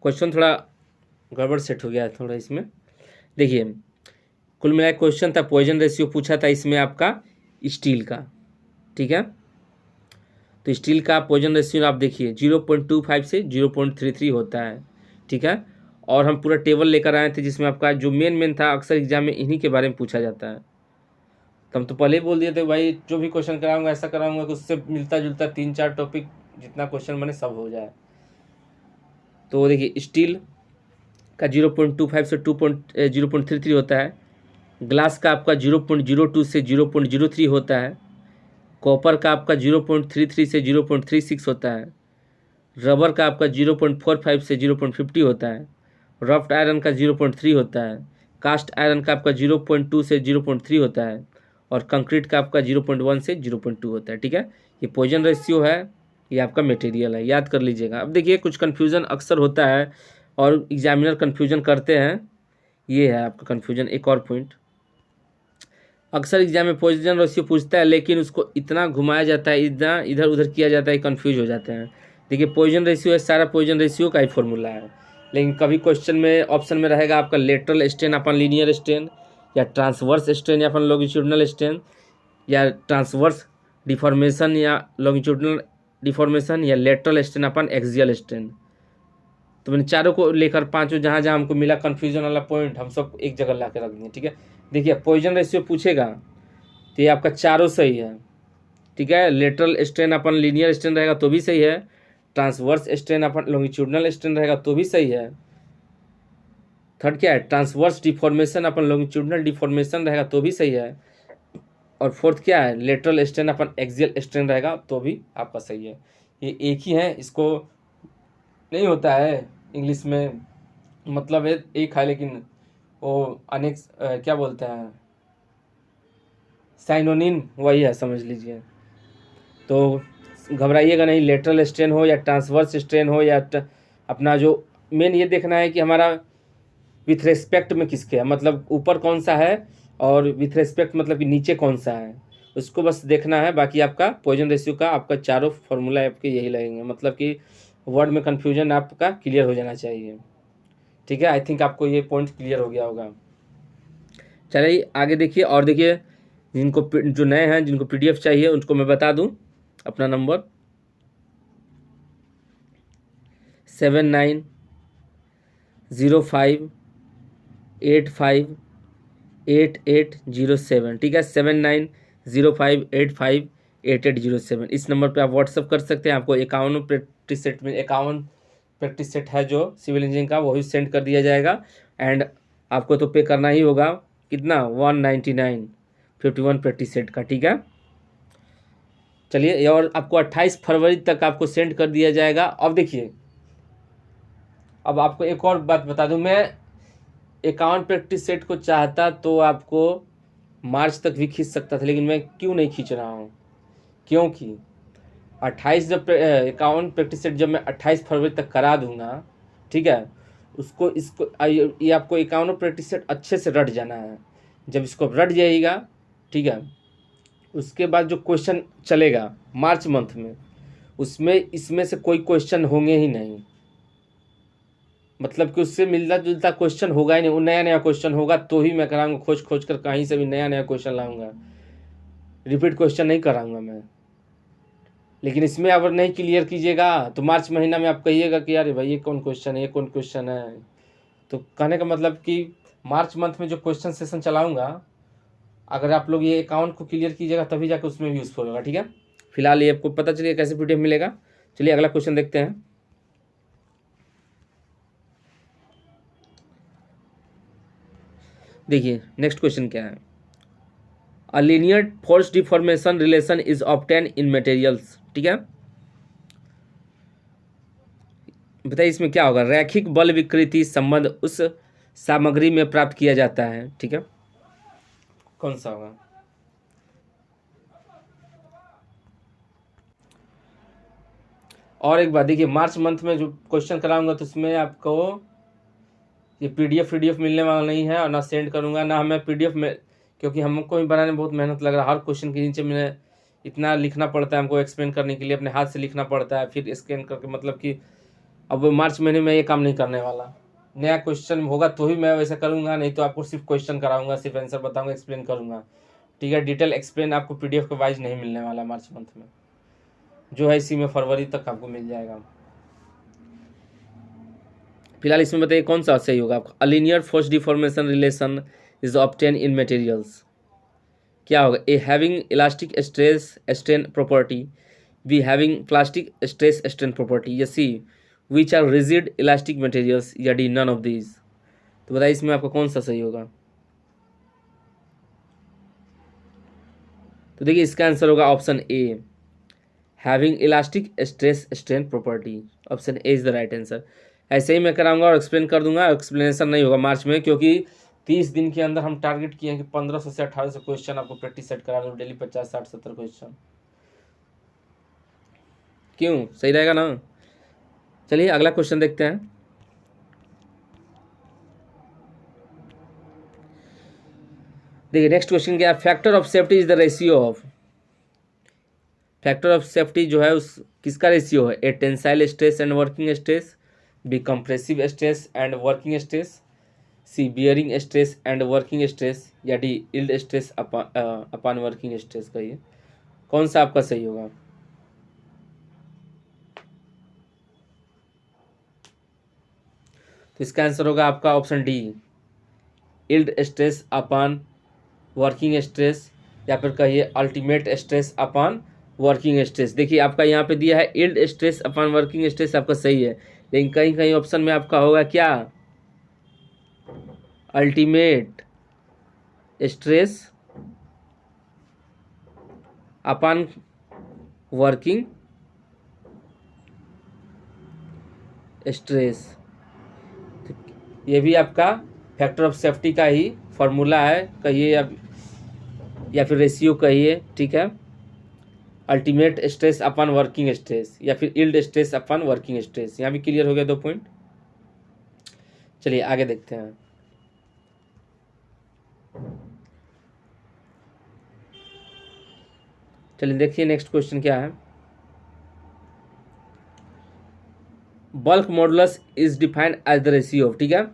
क्वेश्चन थोड़ा गड़बड़ सेट हो गया है थोड़ा इसमें। देखिए कुल मिला क्वेश्चन था, पॉइजन रेशियो पूछा था इसमें आपका स्टील का, ठीक है। तो स्टील का पॉइजन रेशियो आप देखिए 0.25 से 0.33 होता है, ठीक है। और हम पूरा टेबल लेकर आए थे जिसमें आपका जो मेन था, अक्सर एग्जाम में इन्हीं के बारे में पूछा जाता है। तो हम तो पहले ही बोल दिए थे भाई, जो भी क्वेश्चन कराऊंगा ऐसा कराऊंगा कि उससे मिलता जुलता 3-4 टॉपिक जितना क्वेश्चन बने सब हो जाए। तो देखिए स्टील का 0.25 से 0.33 होता है। ग्लास का आपका 0.02 से 0.03 होता है। कॉपर का आपका 0.33 से 0.36 होता है। रबर का आपका 0.45 से 0.50 होता है। रफ्ट आयरन का 0.3 होता है। कास्ट आयरन का आपका 0.2 से 0.3 होता है। और कंक्रीट का आपका 0.1 से 0.2 होता है, ठीक है। ये पॉइजन रेशियो है, ये आपका मटेरियल है, याद कर लीजिएगा। अब देखिए कुछ कन्फ्यूज़न अक्सर होता है और एग्जामिनर कन्फ्यूजन करते हैं, ये है आपका कन्फ्यूजन। एक और पॉइंट, अक्सर एग्जाम में पॉइजन रेशियो पूछता है, लेकिन उसको इतना घुमाया जाता है, इतना इधर उधर किया जाता है, कन्फ्यूज हो जाते हैं। देखिए पॉइजन रेशियो है, सारा पॉइजन रेशियो का ही फॉर्मूला है, लेकिन कभी क्वेश्चन में ऑप्शन में रहेगा आपका लेटरल स्ट्रेन अपन लीनियर स्ट्रेन, या ट्रांसवर्स स्ट्रेन या अपन लॉन्गिट्यूडनल स्ट्रेन, या ट्रांसवर्स डिफॉर्मेशन या लॉन्गिट्यूडनल डिफॉर्मेशन, या लेटरल स्ट्रेन अपन एक्सियल स्ट्रेन। तो मैंने चारों को लेकर पांचों जहाँ जहाँ हमको मिला कन्फ्यूजन वाला पॉइंट, हम सब एक जगह ला के रख दिए, ठीक है। देखिए पॉइजन रेशियो पूछेगा तो ये आपका चारों सही है, ठीक है। लेटरल स्ट्रेन अपन लीनियर स्ट्रेन रहेगा तो भी सही है। ट्रांसवर्स स्ट्रेन अपन लॉन्गिट्यूडनल स्ट्रेन रहेगा तो भी सही है। थर्ड क्या है, ट्रांसवर्स डिफॉर्मेशन अपन लॉन्गिट्यूडनल डिफॉर्मेशन रहेगा तो भी सही है। और फोर्थ क्या है, लेटरल स्ट्रेन अपन एक्सियल स्ट्रेन रहेगा तो भी आपका सही है। ये एक ही है, इसको नहीं होता है इंग्लिश में, मतलब है एक है, लेकिन वो अनेक क्या बोलते हैं, साइनोनिम वही है, समझ लीजिए। तो घबराइएगा नहीं, लेटरल स्ट्रेन हो या ट्रांसवर्स स्ट्रेन हो या अपना जो मेन ये देखना है कि हमारा विथ रेस्पेक्ट में किसके है, मतलब ऊपर कौन सा है, और विथ रेस्पेक्ट मतलब कि नीचे कौन सा है, उसको बस देखना है। बाकी आपका पॉइजन रेशियो का आपका चारों फॉर्मूला आपके यही लगेंगे, मतलब कि वर्ड में कन्फ्यूजन आपका क्लियर हो जाना चाहिए, ठीक है। आई थिंक आपको ये पॉइंट क्लियर हो गया होगा। चलिए आगे देखिए, और देखिए जिनको जो नए हैं, जिनको पीडीएफ चाहिए उनको मैं बता दूं अपना नंबर 7905858807, ठीक है। 7905858807, इस नंबर पे आप व्हाट्सअप कर सकते हैं। आपको 51 प्रैक्टिस सेट में 51 प्रैक्टिस सेट है जो सिविल इंजीनियरिंग का, वही सेंड कर दिया जाएगा। एंड आपको तो पे करना ही होगा, कितना, 199, 51 प्रैक्टिस सेट का, ठीक है। चलिए, और आपको 28 फरवरी तक आपको सेंड कर दिया जाएगा। अब देखिए, अब आपको एक और बात बता दूं, मैं 51 प्रैक्टिस सेट को चाहता तो आपको मार्च तक भी खींच सकता था, लेकिन मैं क्यों नहीं खींच रहा हूँ, क्योंकि 28 जब 51 प्रैक्टिस सेट जब मैं 28 फरवरी तक करा दूंगा, ठीक है, उसको इसको ये आपको 51 प्रैक्टिस सेट अच्छे से रट जाना है। जब इसको रट जाइएगा, ठीक है, उसके बाद जो क्वेश्चन चलेगा मार्च मंथ में, उसमें इसमें से कोई क्वेश्चन होंगे ही नहीं, मतलब कि उससे मिलता जुलता क्वेश्चन होगा ही नहीं, वो नया नया क्वेश्चन होगा तो ही मैं कराऊंगा, खोज खोज कर कहीं से भी नया नया क्वेश्चन लाऊंगा, रिपीट क्वेश्चन नहीं कराऊंगा मैं। लेकिन इसमें अगर नहीं क्लियर कीजिएगा तो मार्च महीना में आप कहिएगा कि अरे भाई ये कौन क्वेश्चन है, ये कौन क्वेश्चन है। तो कहने का मतलब कि मार्च मंथ में जो क्वेश्चन सेशन चलाऊंगा, अगर आप लोग ये अकाउंट को क्लियर कीजिएगा तभी जाकर उसमें भी यूज़फुल होगा, ठीक है। फिलहाल ये आपको पता चलिए कैसे पीडीएफ मिलेगा। चलिए अगला क्वेश्चन देखते हैं। देखिए नेक्स्ट क्वेश्चन क्या है। A linear force deformation relation is obtain in materials, ठीक है। बताइए इसमें क्या होगा। रैखिक बल विकृति संबंध उस सामग्री में प्राप्त किया जाता है, ठीक है। कौन सा होगा। और एक बात देखिए, मार्च मंथ में जो क्वेश्चन कराऊंगा तो उसमें आपको ये पीडीएफ मिलने वाला नहीं है, और ना सेंड करूंगा ना मैं पीडीएफ में, क्योंकि हमको भी बनाने में बहुत मेहनत लग रहा है। हर क्वेश्चन के नीचे मैंने इतना लिखना पड़ता है, हमको एक्सप्लेन करने के लिए अपने हाथ से लिखना पड़ता है, फिर स्कैन करके, मतलब कि अब मार्च महीने में ये काम नहीं करने वाला। नया क्वेश्चन होगा तो ही मैं वैसा करूँगा, नहीं तो आपको सिर्फ क्वेश्चन कराऊंगा, सिर्फ आंसर बताऊंगा, एक्सप्लेन करूँगा, ठीक है। डिटेल एक्सप्लेन आपको पीडीएफ के वाइज नहीं मिलने वाला मार्च मंथ में, जो है इसी में फरवरी तक आपको मिल जाएगा। फिलहाल इसमें बताइए कौन सा सही होगा आपका। A linear force deformation relation is obtain in materials, क्या होगा। A having elastic stress strain property, B having plastic stress strain property, या C which are rigid elastic materials, या डी नन ऑफ दीज। तो बताइए इसमें आपका कौन सा सही होगा। तो देखिए इसका आंसर होगा option A, having elastic stress strain property. Option A is the right answer. ऐसे ही मैं कराऊंगा और एक्सप्लेन कर दूंगा। एक्सप्लेनेशन नहीं होगा मार्च में, क्योंकि 30 दिन के अंदर हम टारगेट किए हैं कि 1500 से 1800 क्वेश्चन आपको प्रैक्टिस सेट करा दूँ डेली, 50 60 70 क्वेश्चन। क्यों, सही रहेगा ना। चलिए अगला क्वेश्चन देखते हैं। देखिए नेक्स्ट क्वेश्चन क्या है। Factor of safety is the ratio of, factor of safety जो है उस किसका रेशियो है। A tensile stress and working stress, B compressive stress and working stress, C bearing stress and working stress, या D yield stress upon working stress. कहिए कौन सा आपका सही होगा। तो इसका आंसर होगा आपका option D, yield stress upon working stress, या फिर कहिए ultimate stress upon working stress. देखिए आपका यहाँ पे दिया है yield stress upon working stress, आपका सही है, लेकिन कहीं कहीं ऑप्शन में आपका होगा क्या, ultimate stress upon working stress. ये भी आपका फैक्टर ऑफ सेफ्टी का ही फॉर्मूला है, कहिए या फिर रेशियो कहिए, ठीक है। Ultimate stress upon working stress या फिर yield stress upon working stress. यहाँ भी क्लियर हो गया 2 पॉइंट। चलिए आगे देखते हैं। चलिए देखिए नेक्स्ट क्वेश्चन क्या है। Bulk modulus is defined as the ratio of, ठीक है।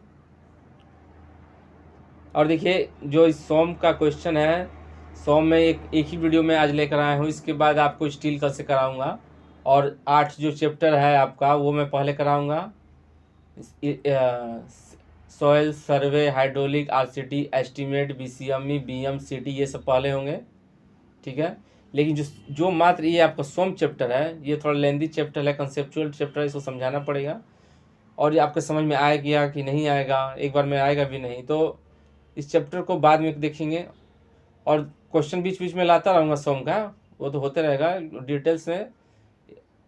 और देखिए जो इस सोम का क्वेश्चन है, सोम में एक ही वीडियो में आज लेकर आया हूँ। इसके बाद आपको स्टील कल से कराऊंगा, और 8 जो चैप्टर है आपका वो मैं पहले कराऊंगा। सॉइल सर्वे, हाइड्रोलिक, आरसीटी, एस्टीमेट, बीसीएमई, बीएमसीटी, ये सब पहले होंगे, ठीक है। लेकिन जो मात्र ये आपका सोम चैप्टर है, ये थोड़ा लेंदी चैप्टर है, कंसेप्चुअल चैप्टर है, इसको समझाना पड़ेगा। और ये आपके समझ में आएगा कि नहीं आएगा, एक बार में आएगा भी नहीं, तो इस चैप्टर को बाद में देखेंगे। और क्वेश्चन बीच बीच में लाता रहूँगा सोम का, वो तो होते रहेगा, डिटेल्स में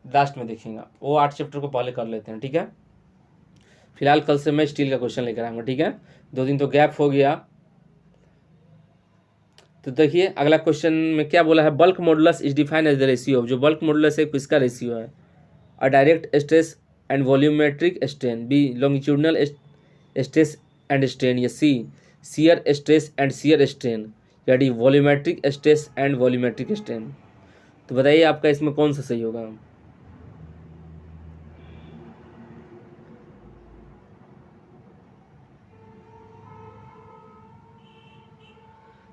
लास्ट में देखेंगे। वो 8 चैप्टर को पहले कर लेते हैं, ठीक है। फिलहाल कल से मैं स्टील का क्वेश्चन लेकर आऊँगा, ठीक है। 2 दिन तो गैप हो गया। तो देखिए अगला क्वेश्चन में क्या बोला है। Bulk modulus is defined as the ratio of, जो बल्क मॉडुलस है किसका रेशियो है। A direct stress and volumetric strain, B longitudinal stress and strain, या C shear stress and shear strain, या D volumetric stress and volumetric strain. तो बताइए आपका इसमें कौन सा सही होगा।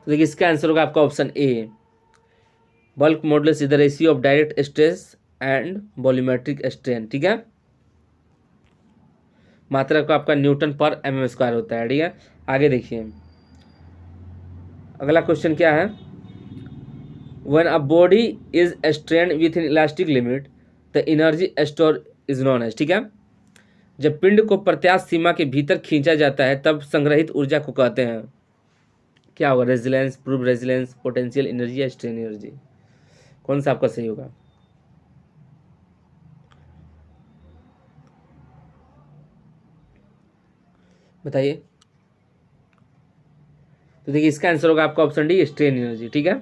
तो देखिए इसका आंसर होगा आपका option A, bulk modulus is the ratio of direct stress and volumetric strain. ठीक है, मात्रा को आपका न्यूटन पर mm स्क्वायर होता है। ठीक है, आगे देखिए अगला क्वेश्चन क्या है, when a body is strained with in elastic limit the energy store is known as. ठीक है, जब पिंड को प्रत्यास्थ सीमा के भीतर खींचा जाता है तब संग्रहित ऊर्जा को कहते हैं, क्या होगा, resilience, prove resilience, potential energy या स्ट्रेन एनर्जी। कौन सा आपका सही होगा, बताइए। तो देखिए इसका आंसर होगा आपका ऑप्शन डी, स्ट्रेन एनर्जी। ठीक है,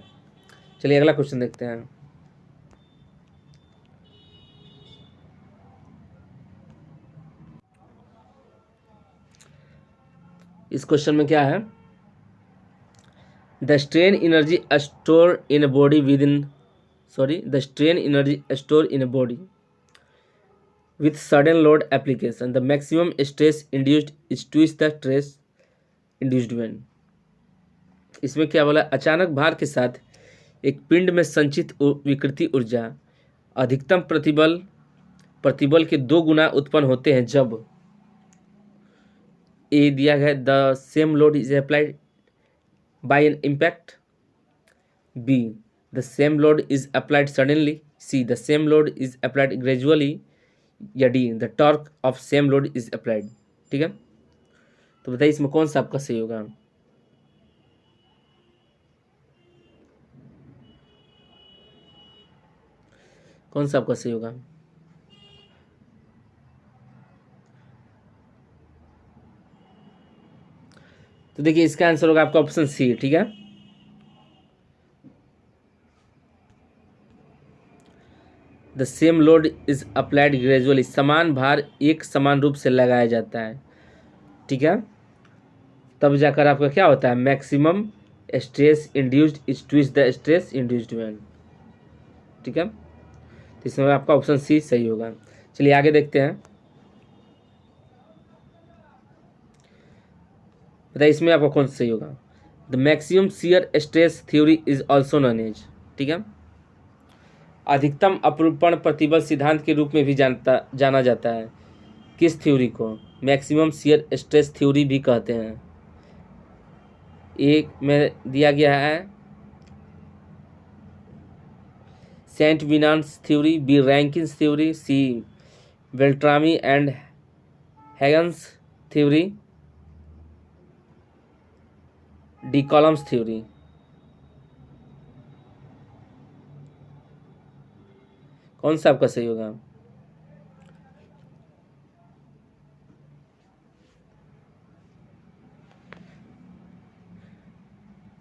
चलिए अगला क्वेश्चन देखते हैं। इस क्वेश्चन में क्या है, the strain energy store in a body with in the strain energy store in a body with sudden load application the maximum stress induced is twice the stress induced when। इसमें क्या बोला, अचानक भार के साथ एक पिंड में संचित विकृति ऊर्जा अधिकतम प्रतिबल प्रतिबल के 2 गुना उत्पन्न होते हैं जब ए दिया गया the same load is applied by an impact, B the same load is applied suddenly, C the same load is applied gradually, या D the torque of same load is applied. ठीक है, तो बताइए इसमें कौन सा आपका सही होगा, कौन सा आपका सही होगा। तो देखिए इसका आंसर होगा आपका ऑप्शन सी। ठीक है, the same load is applied gradually, समान भार एक समान रूप से लगाया जाता है। ठीक है, तब जाकर आपका क्या होता है, maximum stress induced is twist the stress induced man. ठीक है, तो इसमें आपका ऑप्शन सी सही होगा। चलिए आगे देखते हैं, बताइए इसमें आपका कौन सा सही होगा, the maximum shear stress theory is also known as. ठीक है, अधिकतम अपरूपण प्रतिबल सिद्धांत के रूप में भी जाना जाता है, किस थ्योरी को, मैक्सिमम शियर स्ट्रेस थ्योरी भी कहते हैं। एक में दिया गया है Saint Venant's theory, B Rankine's theory, C Beltrami and हैगन्स थ्योरी, डी कॉलम्स थ्योरी। कौन सा आपका सही होगा,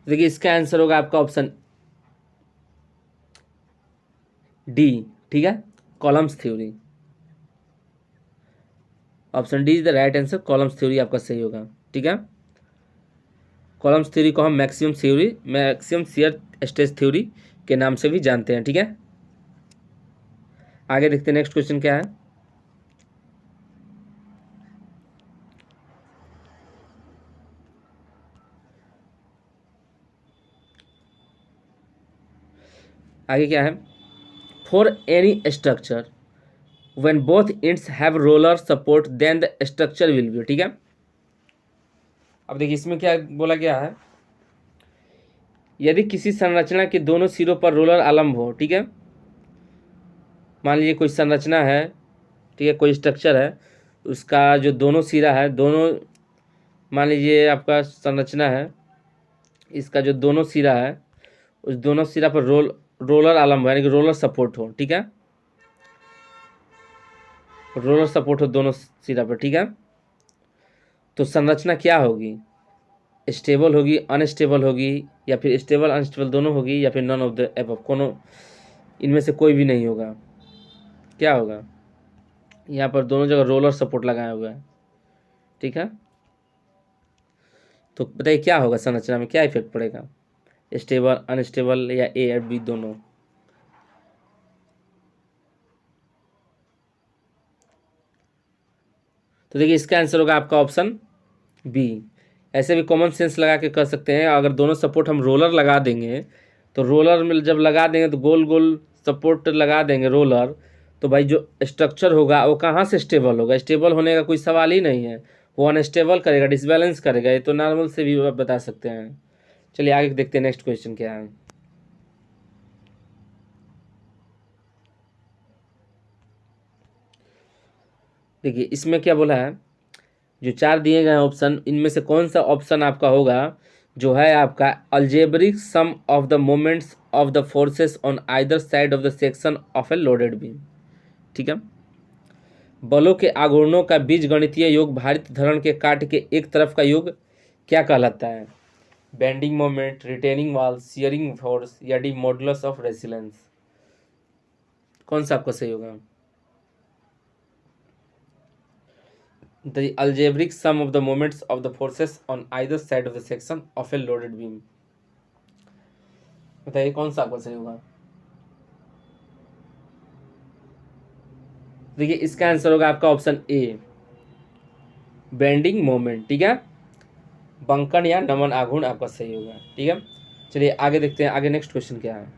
देखिए इसका आंसर होगा आपका ऑप्शन डी। ठीक है, columns theory, option D is the right answer, columns theory आपका सही होगा। ठीक है, कॉलम्स थ्योरी को हम मैक्सिमम शियर स्ट्रेस थ्योरी के नाम से भी जानते हैं। ठीक है, आगे देखते हैं नेक्स्ट क्वेश्चन क्या है, आगे क्या है, for any structure when both ends have roller support then the structure will be. ठीक है, अब देखिए इसमें क्या बोला गया है, यदि किसी संरचना के दोनों सिरों पर रोलर आलम्ब हो। ठीक है, मान लीजिए कोई संरचना है, ठीक है, कोई स्ट्रक्चर है, उसका जो दोनों सिरा है, दोनों, मान लीजिए आपका संरचना है, इसका जो दोनों सिरा है उस दोनों सिरा पर रोलर आलम्ब है, यानी कि रोलर सपोर्ट हो। ठीक है, रोलर सपोर्ट हो दोनों सिरा पर। ठीक है, तो संरचना क्या होगी, स्टेबल होगी, अनस्टेबल होगी, या फिर स्टेबल अनस्टेबल दोनों होगी, या फिर नन ऑफ द एबव, कोनो इनमें से कोई भी नहीं होगा। क्या होगा, यहाँ पर दोनों जगह रोलर सपोर्ट लगाया हुआ है। ठीक है, तो बताइए क्या होगा, संरचना में क्या इफेक्ट पड़ेगा, स्टेबल अनस्टेबल या ए और बी दोनों। तो देखिए इसका आंसर होगा आपका ऑप्शन बी, ऐसे भी कॉमन सेंस लगा के कर सकते हैं। अगर दोनों सपोर्ट हम रोलर लगा देंगे तो रोलर में जब लगा देंगे तो गोल गोल सपोर्ट लगा देंगे रोलर, तो भाई जो स्ट्रक्चर होगा वो कहाँ से स्टेबल होगा? स्टेबल होने का कोई सवाल ही नहीं है, वो अनस्टेबल करेगा, डिसबैलेंस करेगा। ये तो नॉर्मल से भी आप बता सकते हैं। चलिए आगे देखते हैं, नेक्स्ट क्वेश्चन क्या है। देखिए इसमें क्या बोला है, जो चार दिए गए ऑप्शन, इनमें से कौन सा ऑप्शन आपका होगा जो है आपका algebraic sum of the moments of the forces on either side of the section of a loaded beam. ठीक है, बलों के आघूर्णों का बीजगणितीय योग भारित धरण के काट के एक तरफ का योग क्या कहलाता है? Bending moment, retaining wall, shearing force या डी मॉडुलस ऑफ रेसिलेंस? कौन सा आपका सही होगा? The algebraic sum of the moments of the forces on either side of the section of a loaded beam। बताइए कौन सा आपका सही होगा? देखिए इसका आंसर होगा आपका ऑप्शन ए, बेंडिंग मोमेंट। ठीक है, बंकन या नमन आघूर्ण आपका सही होगा। ठीक है, चलिए आगे देखते हैं, आगे नेक्स्ट क्वेश्चन क्या है।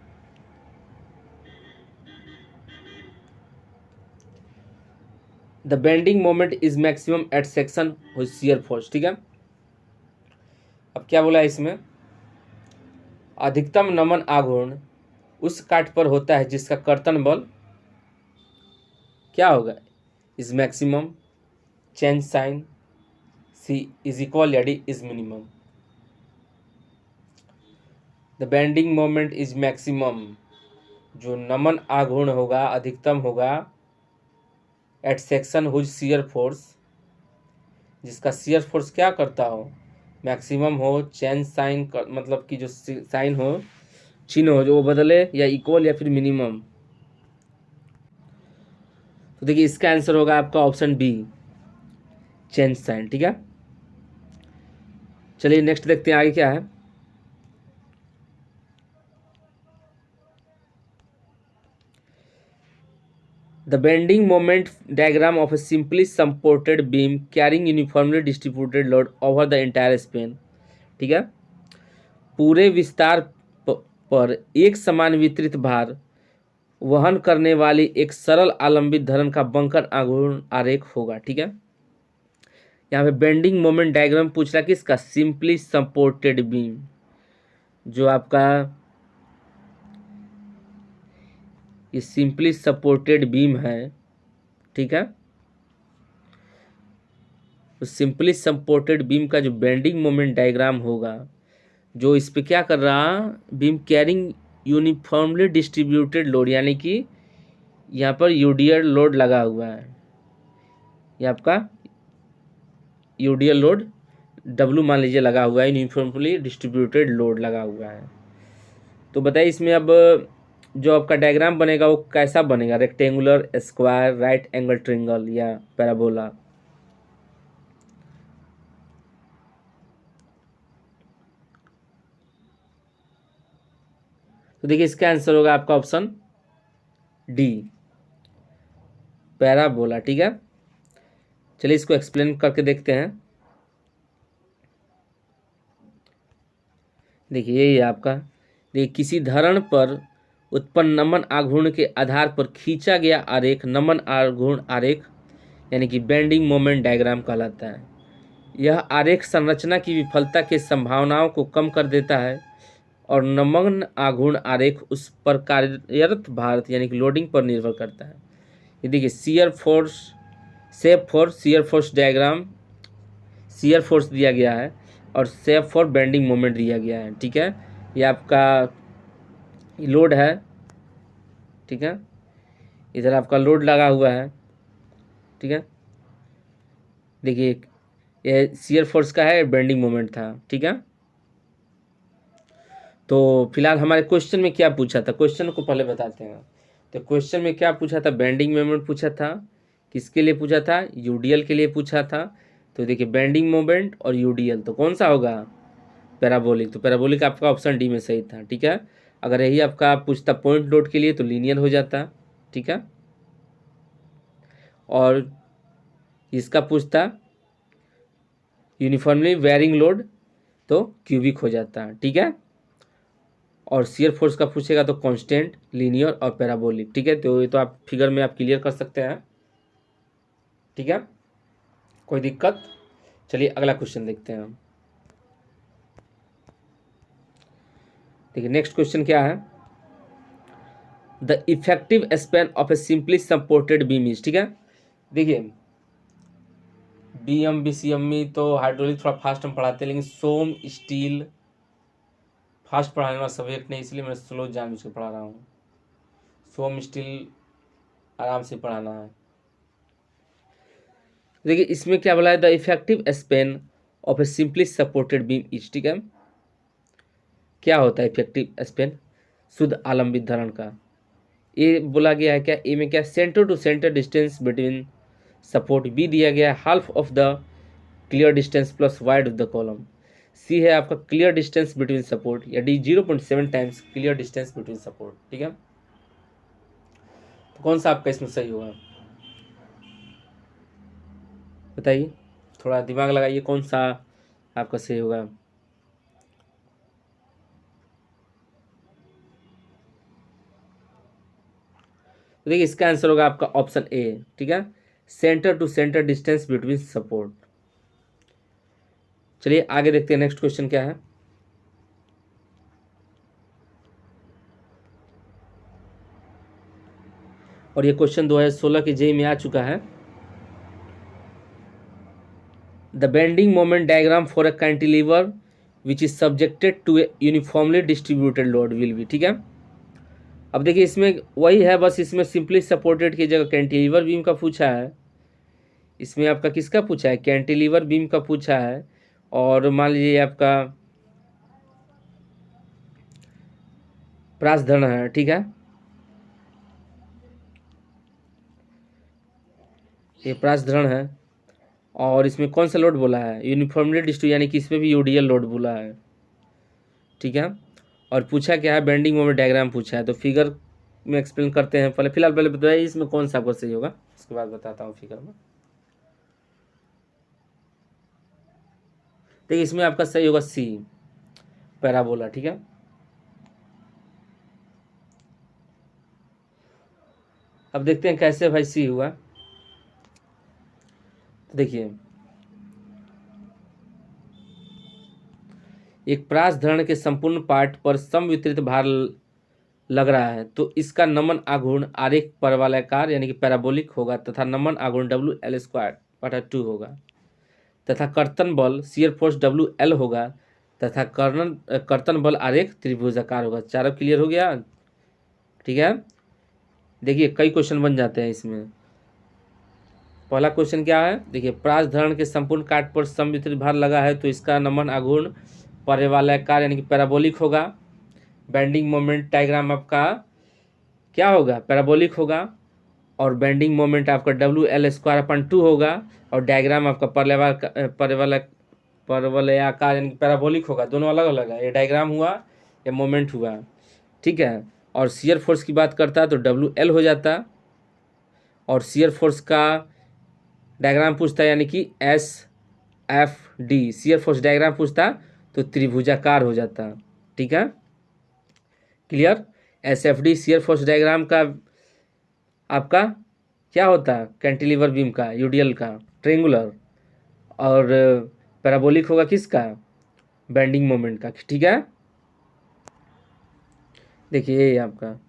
The bending moment is maximum at section with shear force. ठीक है, अब क्या बोला है इसमें, अधिकतम नमन आघूर्ण उस काट पर होता है जिसका कर्तन बल क्या होगा? Is maximum, change sign, C is equal या D is minimum? The bending moment is maximum, जो नमन आघूर्ण होगा अधिकतम होगा at section whose shear force, जिसका शियर फोर्स क्या करता हो, मैक्सिमम हो, चेंज साइन मतलब कि जो साइन हो, चिन्ह हो जो वो बदले, या इक्वल या फिर मिनिमम। तो देखिए इसका आंसर होगा आपका ऑप्शन बी, चेंज साइन। ठीक है, चलिए नेक्स्ट देखते हैं आगे क्या है। The bending moment diagram of A simply supported beam carrying uniformly distributed load over the entire Spain. ठीक है, पूरे विस्तार पर एक समान वितरित भार वहन करने वाली एक सरल आलंबित धरण का बंकर आघूर्ण आरेख होगा। ठीक है, यहाँ पे बेंडिंग मोमेंट डायग्राम पूछ रहा है किसका? सिंपली सपोर्टेड बीम, जो आपका ये सिंपली सपोर्टेड बीम है। ठीक है, तो सिंपली सपोर्टेड बीम का जो बेंडिंग मोमेंट डायग्राम होगा, जो इस पे क्या कर रहा, beam carrying uniformly distributed load, यानी कि यहाँ पर यूडियल लोड लगा हुआ है, ये आपका यूडियल लोड डब्लू मान लीजिए लगा हुआ है, यूनिफॉर्मली डिस्ट्रीब्यूटेड लोड लगा हुआ है। तो बताइए इसमें अब जो आपका डायग्राम बनेगा वो कैसा बनेगा? Rectangular, square, right angle triangle या पैराबोला? तो देखिए इसका आंसर होगा आपका ऑप्शन डी, पैराबोला। ठीक है, चलिए इसको एक्सप्लेन करके देखते हैं। देखिए यही है आपका, देखिए किसी धरण पर उत्पन्न नमन आघूर्ण के आधार पर खींचा गया आरेख नमन आघूर्ण आरेख यानी कि बेंडिंग मोमेंट डायग्राम कहलाता है। यह आरेख संरचना की विफलता के संभावनाओं को कम कर देता है और नमन आघूर्ण आरेख उस पर कार्यरत भार यानी कि लोडिंग पर निर्भर करता है। ये देखिए shear force, shape for shear force diagram, shear force दिया गया है और शेप फॉर बेंडिंग मोमेंट दिया गया है। ठीक है, ये आपका लोड है। ठीक है, इधर आपका लोड लगा हुआ है। ठीक है, देखिए ये शियर फोर्स का है, बेंडिंग मोमेंट था। ठीक है, तो फिलहाल हमारे क्वेश्चन में क्या पूछा था, क्वेश्चन को पहले बताते हैं। तो क्वेश्चन में क्या पूछा था, बेंडिंग मोमेंट पूछा था, किसके लिए पूछा था? यूडीएल के लिए पूछा था। तो देखिए बेंडिंग मोमेंट और यूडीएल, तो कौन सा होगा? पैराबोलिक। तो पैराबोलिक आपका ऑप्शन डी में सही था। ठीक है, अगर यही आपका पूछता पॉइंट लोड के लिए तो लीनियर हो जाता। ठीक है, और इसका पूछता यूनिफॉर्मली वेयरिंग लोड तो क्यूबिक हो जाता है, ठीक है। और शियर फोर्स का पूछेगा तो कांस्टेंट, लीनियर और पैराबोलिक, ठीक है। तो ये तो आप फिगर में आप क्लियर कर सकते हैं, ठीक है, कोई दिक्कत। चलिए अगला क्वेश्चन देखते हैं हम। देखिए नेक्स्ट क्वेश्चन क्या है, the effective span of A simply supported beam is, ठीक है। देखिए बीएम बीसीएमई तो हाइड्रोलिक थोड़ा फास्ट हम पढ़ाते हैं, लेकिन सोम स्टील फास्ट पढ़ाने वाला सब्जेक्ट नहीं, इसलिए मैं स्लो जानबूझ के पढ़ा रहा हूँ। सोम स्टील आराम से पढ़ाना है। देखिए इसमें क्या बोला है, the effective span of A simply supported beam is, ठीक है। क्या होता है इफेक्टिव स्पेन, शुद्ध आलम्बित धरण का। ए बोला गया है क्या, ए में क्या, centre to centre distance between support, B दिया गया है half of the clear distance plus wide of the column, C है आपका क्लियर डिस्टेंस बिटवीन सपोर्ट, या D 0.7 times clear distance between support, ठीक है। तो कौन सा आपका इसमें सही होगा बताइए, थोड़ा दिमाग लगाइए, कौन सा आपका सही होगा। तो देखिए इसका आंसर होगा आपका ऑप्शन ए, ठीक है, centre to centre distance between support. चलिए आगे देखते हैं नेक्स्ट क्वेश्चन क्या है। और ये क्वेश्चन 2016 के जेई में आ चुका है। The bending moment diagram for a cantilever which is subjected to a uniformly distributed load will be, ठीक है। अब देखिए इसमें वही है, बस इसमें सिंपली सपोर्टेड की जगह कैंटिलीवर बीम का पूछा है। इसमें आपका किसका पूछा है, कैंटिलीवर बीम का पूछा है। और मान लीजिए आपका प्रासधरण है, ठीक है, ये प्रासधरण है। और इसमें कौन सा लोड बोला है, यूनिफॉर्मली डिस्ट्रीब्यूट, यानी कि इसमें भी यूडीएल लोड बोला है, ठीक है। और पूछा क्या है, बेंडिंग मोमेंट डायग्राम पूछा है। तो फिगर में एक्सप्लेन करते हैं, पहले फिलहाल पहले बताइए इसमें कौन सा आपका सही होगा, उसके बाद बताता हूँ फिगर में। देखिए इसमें आपका सही होगा सी, पैराबोला, ठीक है। अब देखते हैं कैसे भाई सी हुआ। तो देखिए एक प्रास धरण के संपूर्ण पार्ट पर समवितरित भार लग रहा है, तो इसका नमन आघूर्ण आरेख परवलयाकार यानी कि पैराबोलिक होगा, तथा नमन आघूर्ण WL²/2 होगा, तथा कर्तन बल शियर फोर्स WL होगा, तथा कर्तन बल आरेख त्रिभुजाकार होगा। चारों क्लियर हो गया, ठीक है। देखिए कई क्वेश्चन बन जाते हैं इसमें। पहला क्वेश्चन क्या है, देखिए प्रास धरण के संपूर्ण काट पर समवितरित भार लगा है, तो इसका नमन आघूर्ण परवलयाकार यानी कि पैराबोलिक होगा। बेंडिंग मोमेंट डायग्राम आपका क्या होगा, पैराबोलिक होगा। और बेंडिंग मोमेंट आपका WL²/2 होगा। और डायग्राम आपका परवलयाकार यानी कि पैराबोलिक होगा। दोनों अलग अलग है, ये डायग्राम हुआ, ये मोमेंट हुआ, ठीक है। और शियर फोर्स की बात करता है तो WL हो जाता। और शियर फोर्स का डायग्राम पूछता है यानी कि SFD शियर फोर्स डायग्राम पूछता तो त्रिभुजाकार हो जाता, ठीक है, clear. SFD shear force diagram का आपका क्या होता है, कैंटिलीवर बीम का, यूडीएल का, ट्रेंगुलर। और पैराबोलिक होगा किसका, बेंडिंग मोमेंट का, ठीक है। देखिए ये आपका,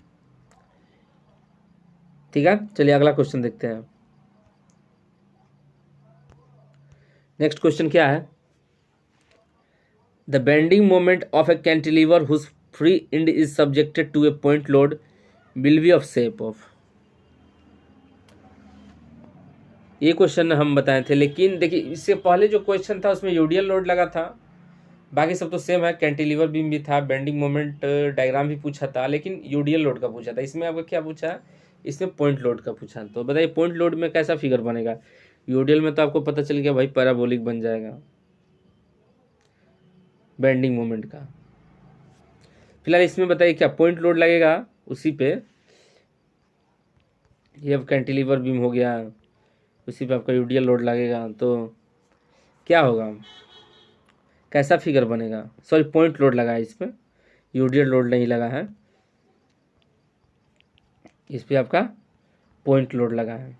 ठीक है। चलिए अगला क्वेश्चन देखते हैं। नेक्स्ट क्वेश्चन क्या है, the bending moment of a cantilever whose free end is subjected to a point load will be of shape of. ये क्वेश्चन हम बताए थे, लेकिन देखिए इससे पहले जो क्वेश्चन था उसमें यूडीएल लोड लगा था, बाकी सब तो सेम है, कैंटिलीवर बीम भी था, बेंडिंग मोमेंट डायग्राम भी पूछा था, लेकिन यूडीएल लोड का पूछा था। इसमें आपका क्या पूछा है, इसमें पॉइंट लोड का पूछा। तो बताइए पॉइंट लोड में कैसा फिगर बनेगा, यूडीएल में तो आपको पता चल गया भाई पैराबोलिक बन जाएगा बेंडिंग मोमेंट का। फिलहाल इसमें बताइए क्या पॉइंट लोड लगेगा उसी पे, ये अब कैंटिलीवर बीम हो गया, उसी पे आपका यूडीएल लोड लगेगा। तो क्या होगा, कैसा फिगर बनेगा? सॉरी, पॉइंट लोड लगा है इस पर, यूडिएल लोड नहीं लगा है, इस पर आपका पॉइंट लोड लगा है।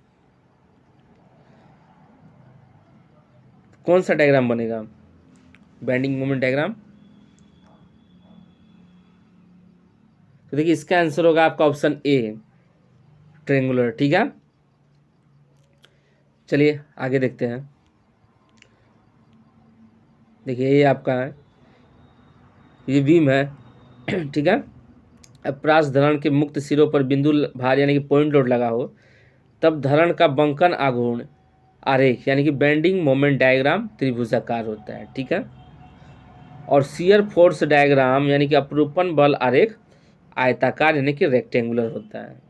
कौन सा डायग्राम बनेगा? Bending moment diagram. तो देखिए इसका आंसर होगा आपका ऑप्शन ए, ट्रेंगुलर। ठीक है, चलिए आगे देखते हैं। देखिए ये आपका है, ये बीम है ठीक है। अब प्रास धरण के मुक्त सिरों पर बिंदु भार यानी कि पॉइंट लोड लगा हो, तब धरण का बंकन आघूर्ण आरेख यानी कि बेंडिंग मोमेंट डायग्राम त्रिभुजाकार होता है। ठीक है, और शियर फोर्स डायग्राम यानी कि अपरूपण बल आरेख आयताकार यानी कि रेक्टेंगुलर होता है।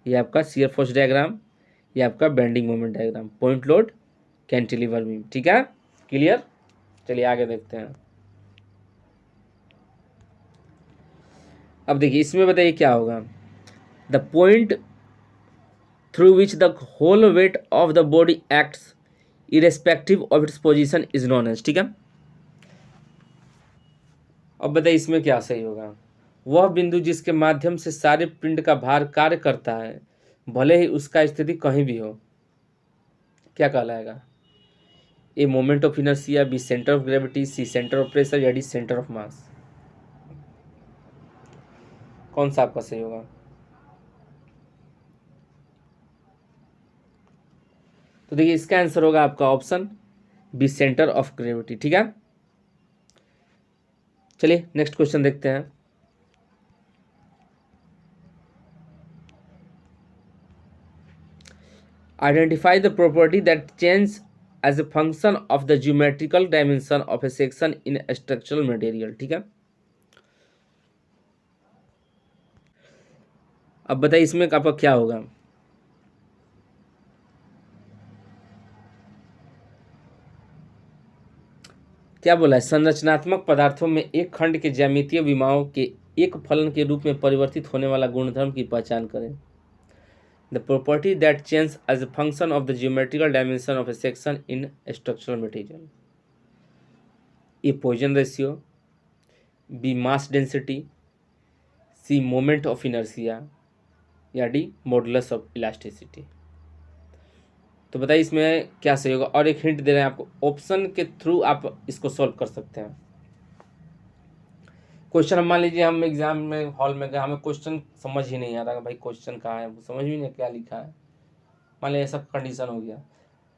ये आपका शियर फोर्स डायग्राम, ये आपका bending moment diagram, point load, cantilever beam. ठीक है, क्लियर। चलिए आगे देखते हैं। अब देखिए इसमें बताइए क्या होगा, the point through which the whole weight of the body acts irrespective of its position is known as. ठीक है, अब बताइए इसमें क्या सही होगा, वह बिंदु जिसके माध्यम से सारे पिंड का भार कार्य करता है भले ही उसका स्थिति कहीं भी हो, क्या कहलाएगा? A moment of inertia, B centre of gravity, C centre of pressure, या डी सेंटर ऑफ मास। कौन सा आपका सही होगा? तो देखिए इसका आंसर होगा आपका option B, centre of gravity. ठीक है, चलिए नेक्स्ट क्वेश्चन देखते हैं। Identify the property that change as a function of the geometrical dimension of a section in structural material. ठीक है, अब बताइए इसमें आपका क्या होगा? क्या बोला है, संरचनात्मक पदार्थों में एक खंड के ज्यामितीय विमाओं के एक फलन के रूप में परिवर्तित होने वाला गुणधर्म की पहचान करें। The property that change as a function of the geometrical dimension of a section in structural material. A Poisson ratio, B mass density, C moment of inertia, या डी मॉडुलस ऑफ इलास्टिसिटी। तो बताइए इसमें क्या सही होगा, और एक hint दे रहे हैं आपको, ऑप्शन के थ्रू आप इसको सॉल्व कर सकते हैं। क्वेश्चन हम मान लीजिए हम एग्जाम में हॉल में गए, हमें क्वेश्चन समझ ही नहीं आ रहा भाई क्वेश्चन कहाँ है, समझ भी नहीं क्या लिखा है, मान लीजिए ऐसा कंडीशन हो गया,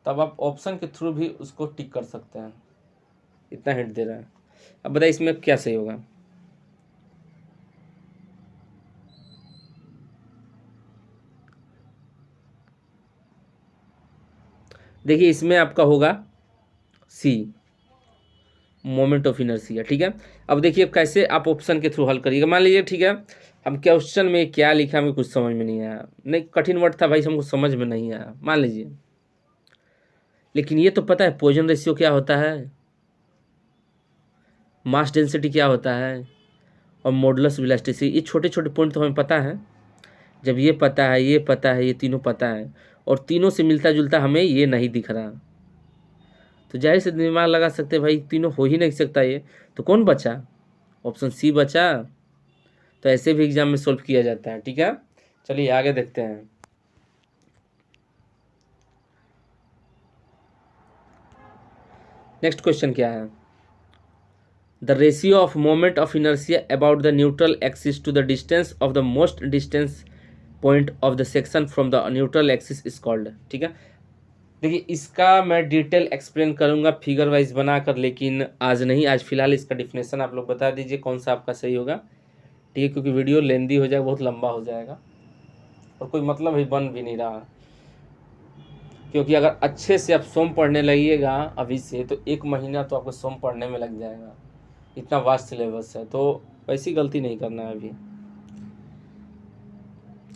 तब आप ऑप्शन के थ्रू भी उसको टिक कर सकते हैं। इतना हिंट दे रहा है। अब बताइए इसमें क्या सही होगा? देखिए इसमें आपका होगा सी, मोमेंट ऑफ इनर्शिया। ठीक है, अब देखिए कैसे आप ऑप्शन के थ्रू हल करिएगा। मान लीजिए ठीक है, हम क्वेश्चन में क्या लिखा हमें कुछ समझ में नहीं आया, नहीं कठिन वर्ड था भाई, हमको समझ में नहीं आया मान लीजिए, लेकिन ये तो पता है पॉइजन रेशियो क्या होता है, मास डेंसिटी क्या होता है, और मॉडुलस इलास्टिसिटी, ये छोटे छोटे पॉइंट तो हमें पता है। जब ये पता है, ये पता है, ये तीनों पता है, और तीनों से मिलता जुलता हमें ये नहीं दिख रहा, तो जाहिर से दिमाग लगा सकते हैं भाई तीनों हो ही नहीं सकता ये, तो कौन बचा? ऑप्शन सी बचा। तो ऐसे भी एग्जाम में सोल्व किया जाता है। ठीक है, चलिए आगे देखते हैं। नेक्स्ट क्वेश्चन क्या है, the ratio of moment of inertia about the neutral axis to the distance of the most distance point of the section from the neutral axis is called. ठीक है, देखिए इसका मैं डिटेल एक्सप्लेन करूंगा figure wise बनाकर, लेकिन आज नहीं, आज फिलहाल इसका डिफिनेशन आप लोग बता दीजिए कौन सा आपका सही होगा। ठीक है, क्योंकि वीडियो लेंदी हो जाएगा, बहुत लंबा हो जाएगा और कोई मतलब ही बन भी नहीं रहा, क्योंकि अगर अच्छे से आप सोम पढ़ने लगिएगा अभी से तो 1 महीना तो आपको सोम पढ़ने में लग जाएगा, इतना वास्ट सिलेबस है, तो वैसी गलती नहीं करना है अभी।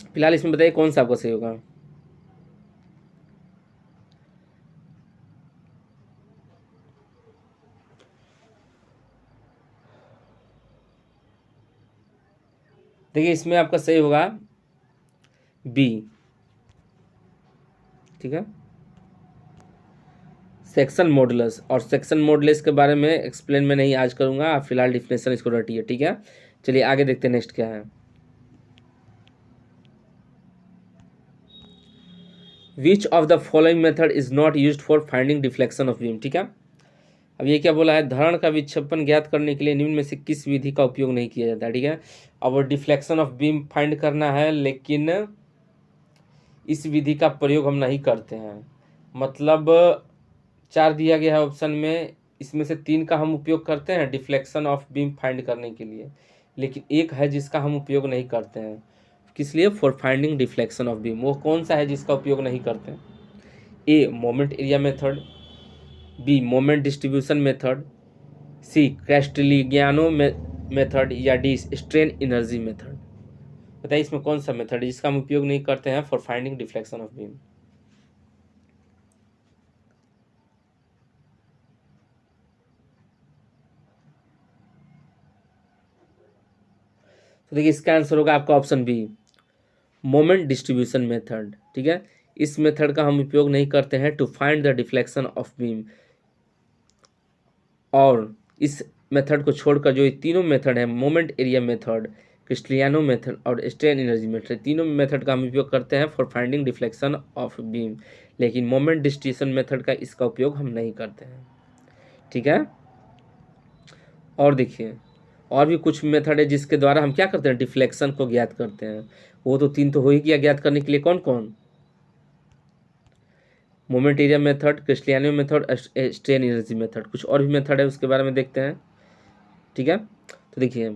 फिलहाल इसमें बताइए कौन सा आपका सही होगा? देखिए इसमें आपका सही होगा बी। ठीक है, सेक्शन मॉडुलस, और सेक्शन मॉडुलस के बारे में एक्सप्लेन मैं नहीं आज करूँगा, आप फिलहाल डिफिनेशन इसको रटिए, ठीक है। चलिए आगे देखते हैं नेक्स्ट क्या है। Which of the following method is not used for finding deflection of beam, ठीक है। अब ये क्या बोला है, धरण का विक्षेपण ज्ञात करने के लिए निम्न में से किस विधि का उपयोग नहीं किया जाता है, ठीक है। अब डिफ्लेक्शन ऑफ बीम फाइंड करना है, लेकिन इस विधि का प्रयोग हम नहीं करते हैं। मतलब 4 दिया गया है ऑप्शन में, इसमें से 3 का हम उपयोग करते हैं डिफ्लेक्शन ऑफ बीम फाइंड करने के लिए, लेकिन एक है जिसका हम उपयोग नहीं करते हैं। किस लिए? For finding deflection of beam. वो कौन सा है जिसका उपयोग नहीं करते हैं? A moment area method, B moment distribution method, C Castigliano method, या डी स्ट्रेन एनर्जी मेथड। बताइए इसमें कौन सा मेथड है जिसका हम उपयोग नहीं करते हैं for finding deflection of beam? तो देखिए इसका आंसर होगा आपका option B, moment distribution method, ठीक है। इस मेथड का हम उपयोग नहीं करते हैं to find the deflection of beam. और इस मेथड को छोड़कर जो ये तीनों मेथड है, moment area method, Castigliano method और स्ट्रेन एनर्जी मेथड, तीनों मेथड का हम उपयोग करते हैं for finding deflection of beam, लेकिन मोमेंट डिस्ट्रीब्यूशन मेथड का इसका उपयोग हम नहीं करते हैं, ठीक है। और देखिए और भी कुछ मेथड है जिसके द्वारा हम क्या करते हैं, डिफ्लेक्शन को ज्ञात करते हैं। वो तो 3 तो हो ही गया ज्ञात करने के लिए, कौन कौन? Moment area method, Castigliano method, strain energy method. कुछ और भी मेथड है उसके बारे में देखते हैं, ठीक है। तो देखिए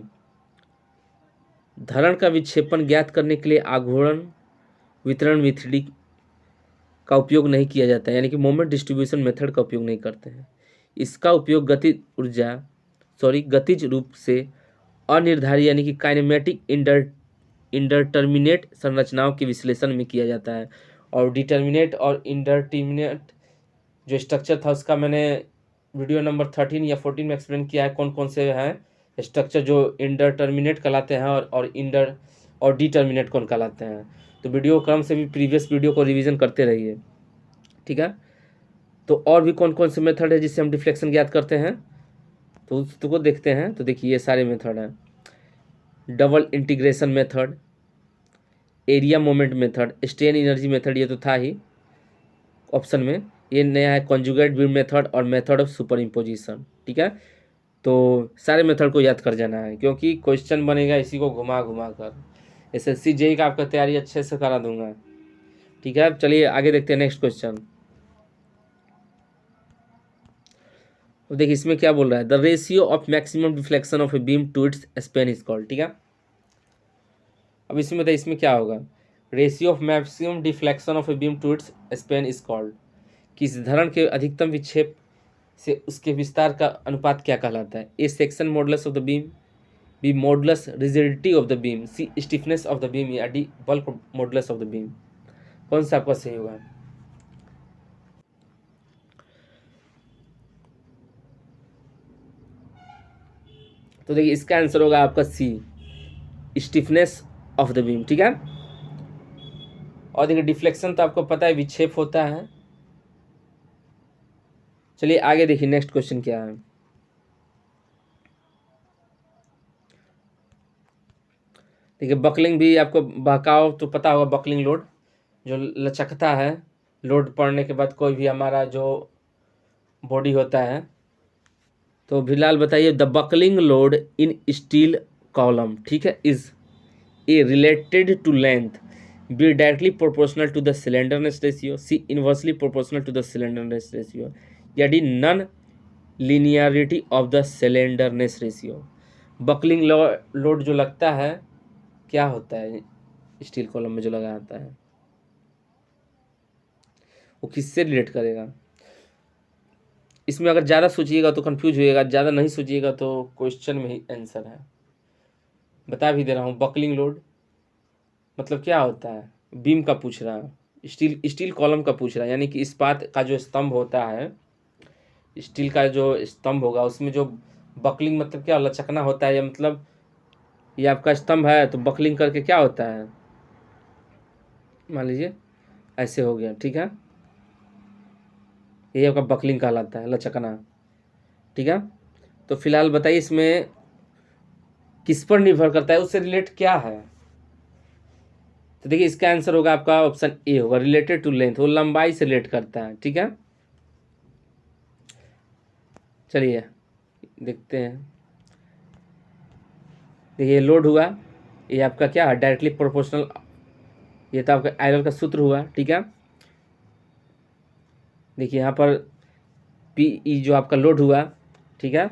धरण का विक्षेपण ज्ञात करने के लिए आघूर्ण वितरण विधि का उपयोग नहीं किया जाता है, यानी कि मोमेंट डिस्ट्रीब्यूशन मेथड का उपयोग नहीं करते हैं। इसका उपयोग गतिज रूप से अनिर्धारित यानी कि काइनेमेटिक इंडरटर्मिनेट संरचनाओं के विश्लेषण में किया जाता है। और डिटर्मिनेट और इंडरटर्मिनेट जो स्ट्रक्चर था उसका मैंने वीडियो नंबर 13 या 14 में एक्सप्लेन किया है, कौन कौन से हैं स्ट्रक्चर जो इंडरटर्मिनेट कहलाते हैं और डिटर्मिनेट कौन कहलाते हैं। तो वीडियो क्रम से भी प्रीवियस वीडियो को रिवीजन करते रहिए, ठीक है। तो और भी कौन कौन से मेथड है जिससे हम डिफ्लेक्शन ज्ञात करते हैं, तो उसको देखते हैं। तो देखिए ये सारे मेथड हैं, double integration method, area moment method, strain energy method, ये तो था ही ऑप्शन में। ये नया है कॉन्जुगेट बीम मेथड और मेथड ऑफ सुपर इम्पोजिशन, ठीक है। तो सारे मेथड को याद कर जाना है, क्योंकि क्वेश्चन बनेगा इसी को घुमा घुमा कर। एसएससी जेई का आपका तैयारी अच्छे से करा दूंगा, ठीक है। चलिए आगे देखते हैं नेक्स्ट क्वेश्चन। अब देखिए इसमें क्या बोल रहा है, the ratio of maximum deflection of a beam to its span is called, ठीक है। अब इसमें बताइए इसमें क्या होगा, ratio of maximum deflection of a beam to its span is called, किस धरण के अधिकतम विक्षेप से उसके विस्तार का अनुपात क्या कहलाता है? A section modulus of the beam, B modulus rigidity of the beam, C stiffness of the beam, या D bulk modulus of the beam. कौन सा आपका सही होगा? तो देखिए इसका आंसर होगा आपका सी, स्टिफनेस ऑफ द बीम, ठीक है। और देखिए डिफ्लेक्शन तो आपको पता है विक्षेप होता है। चलिए आगे देखिए नेक्स्ट क्वेश्चन क्या है। देखिए बकलिंग भी आपको बहकाव तो पता होगा, बकलिंग लोड जो लचकता है लोड पड़ने के बाद कोई भी हमारा जो बॉडी होता है। तो फिलहाल बताइए the buckling load in steel column, ठीक है, is A related to length, B directly proportional to the slenderness ratio, C inversely proportional to the slenderness ratio, या D non linearity of the slenderness ratio. Buckling load जो लगता है क्या होता है steel column में जो लगा आता है, वो किससे रिलेट करेगा? इसमें अगर ज़्यादा सोचिएगा तो कंफ्यूज होइएगा, ज़्यादा नहीं सोचिएगा तो क्वेश्चन में ही आंसर है। बता भी दे रहा हूँ, बकलिंग लोड मतलब क्या होता है, बीम का पूछ रहा है, स्टील कॉलम का पूछ रहा है, यानी कि इस्पात का जो स्तंभ होता है, स्टील का जो स्तंभ होगा उसमें जो बकलिंग मतलब क्या लचकना होता है, या मतलब ये आपका स्तंभ है तो बकलिंग करके क्या होता है, मान लीजिए ऐसे हो गया, ठीक है। ये आपका बकलिंग कहलाता है, लचकना। ठीक है, तो फिलहाल बताइए इसमें किस पर निर्भर करता है, उससे रिलेट क्या है। तो देखिए इसका आंसर होगा आपका ऑप्शन ए होगा, रिलेटेड टू लेंथ, वो लंबाई से रिलेट करता है। ठीक है, चलिए देखते हैं। देखिए लोड हुआ, ये आपका क्या है, डायरेक्टली प्रोपोर्शनल, ये तो आपका आयलर का सूत्र हुआ। ठीक है, देखिए यहाँ पर पी ई जो आपका लोड हुआ, ठीक है,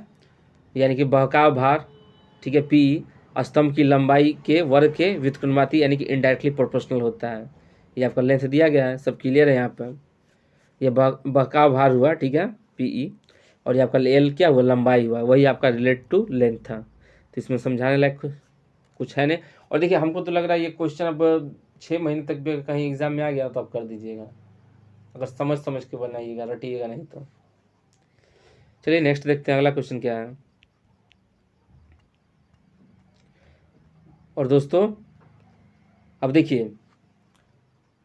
यानी कि बहकाव भार, ठीक है, पी ई स्तंभ की लंबाई के वर्ग के व्युत्क्रमानुपाती यानी कि इनडायरेक्टली प्रोपोर्शनल होता है। ये आपका लेंथ दिया गया है, सब क्लियर है यहाँ पर। ये बहकाव भार हुआ, ठीक है, पी ई, और ये आपका एल क्या हुआ, लंबाई हुआ, वही आपका रिलेट टू लेंथ था। तो इसमें समझाने लायक कुछ है नहीं। और देखिए हमको तो लग रहा है ये क्वेश्चन अब 6 महीने तक भी कहीं एग्जाम में आ गया तो आप कर दीजिएगा, अगर समझ समझ के बनाइएगा, रटिएगा नहीं तो। चलिए नेक्स्ट देखते हैं अगला क्वेश्चन क्या है। और दोस्तों अब देखिए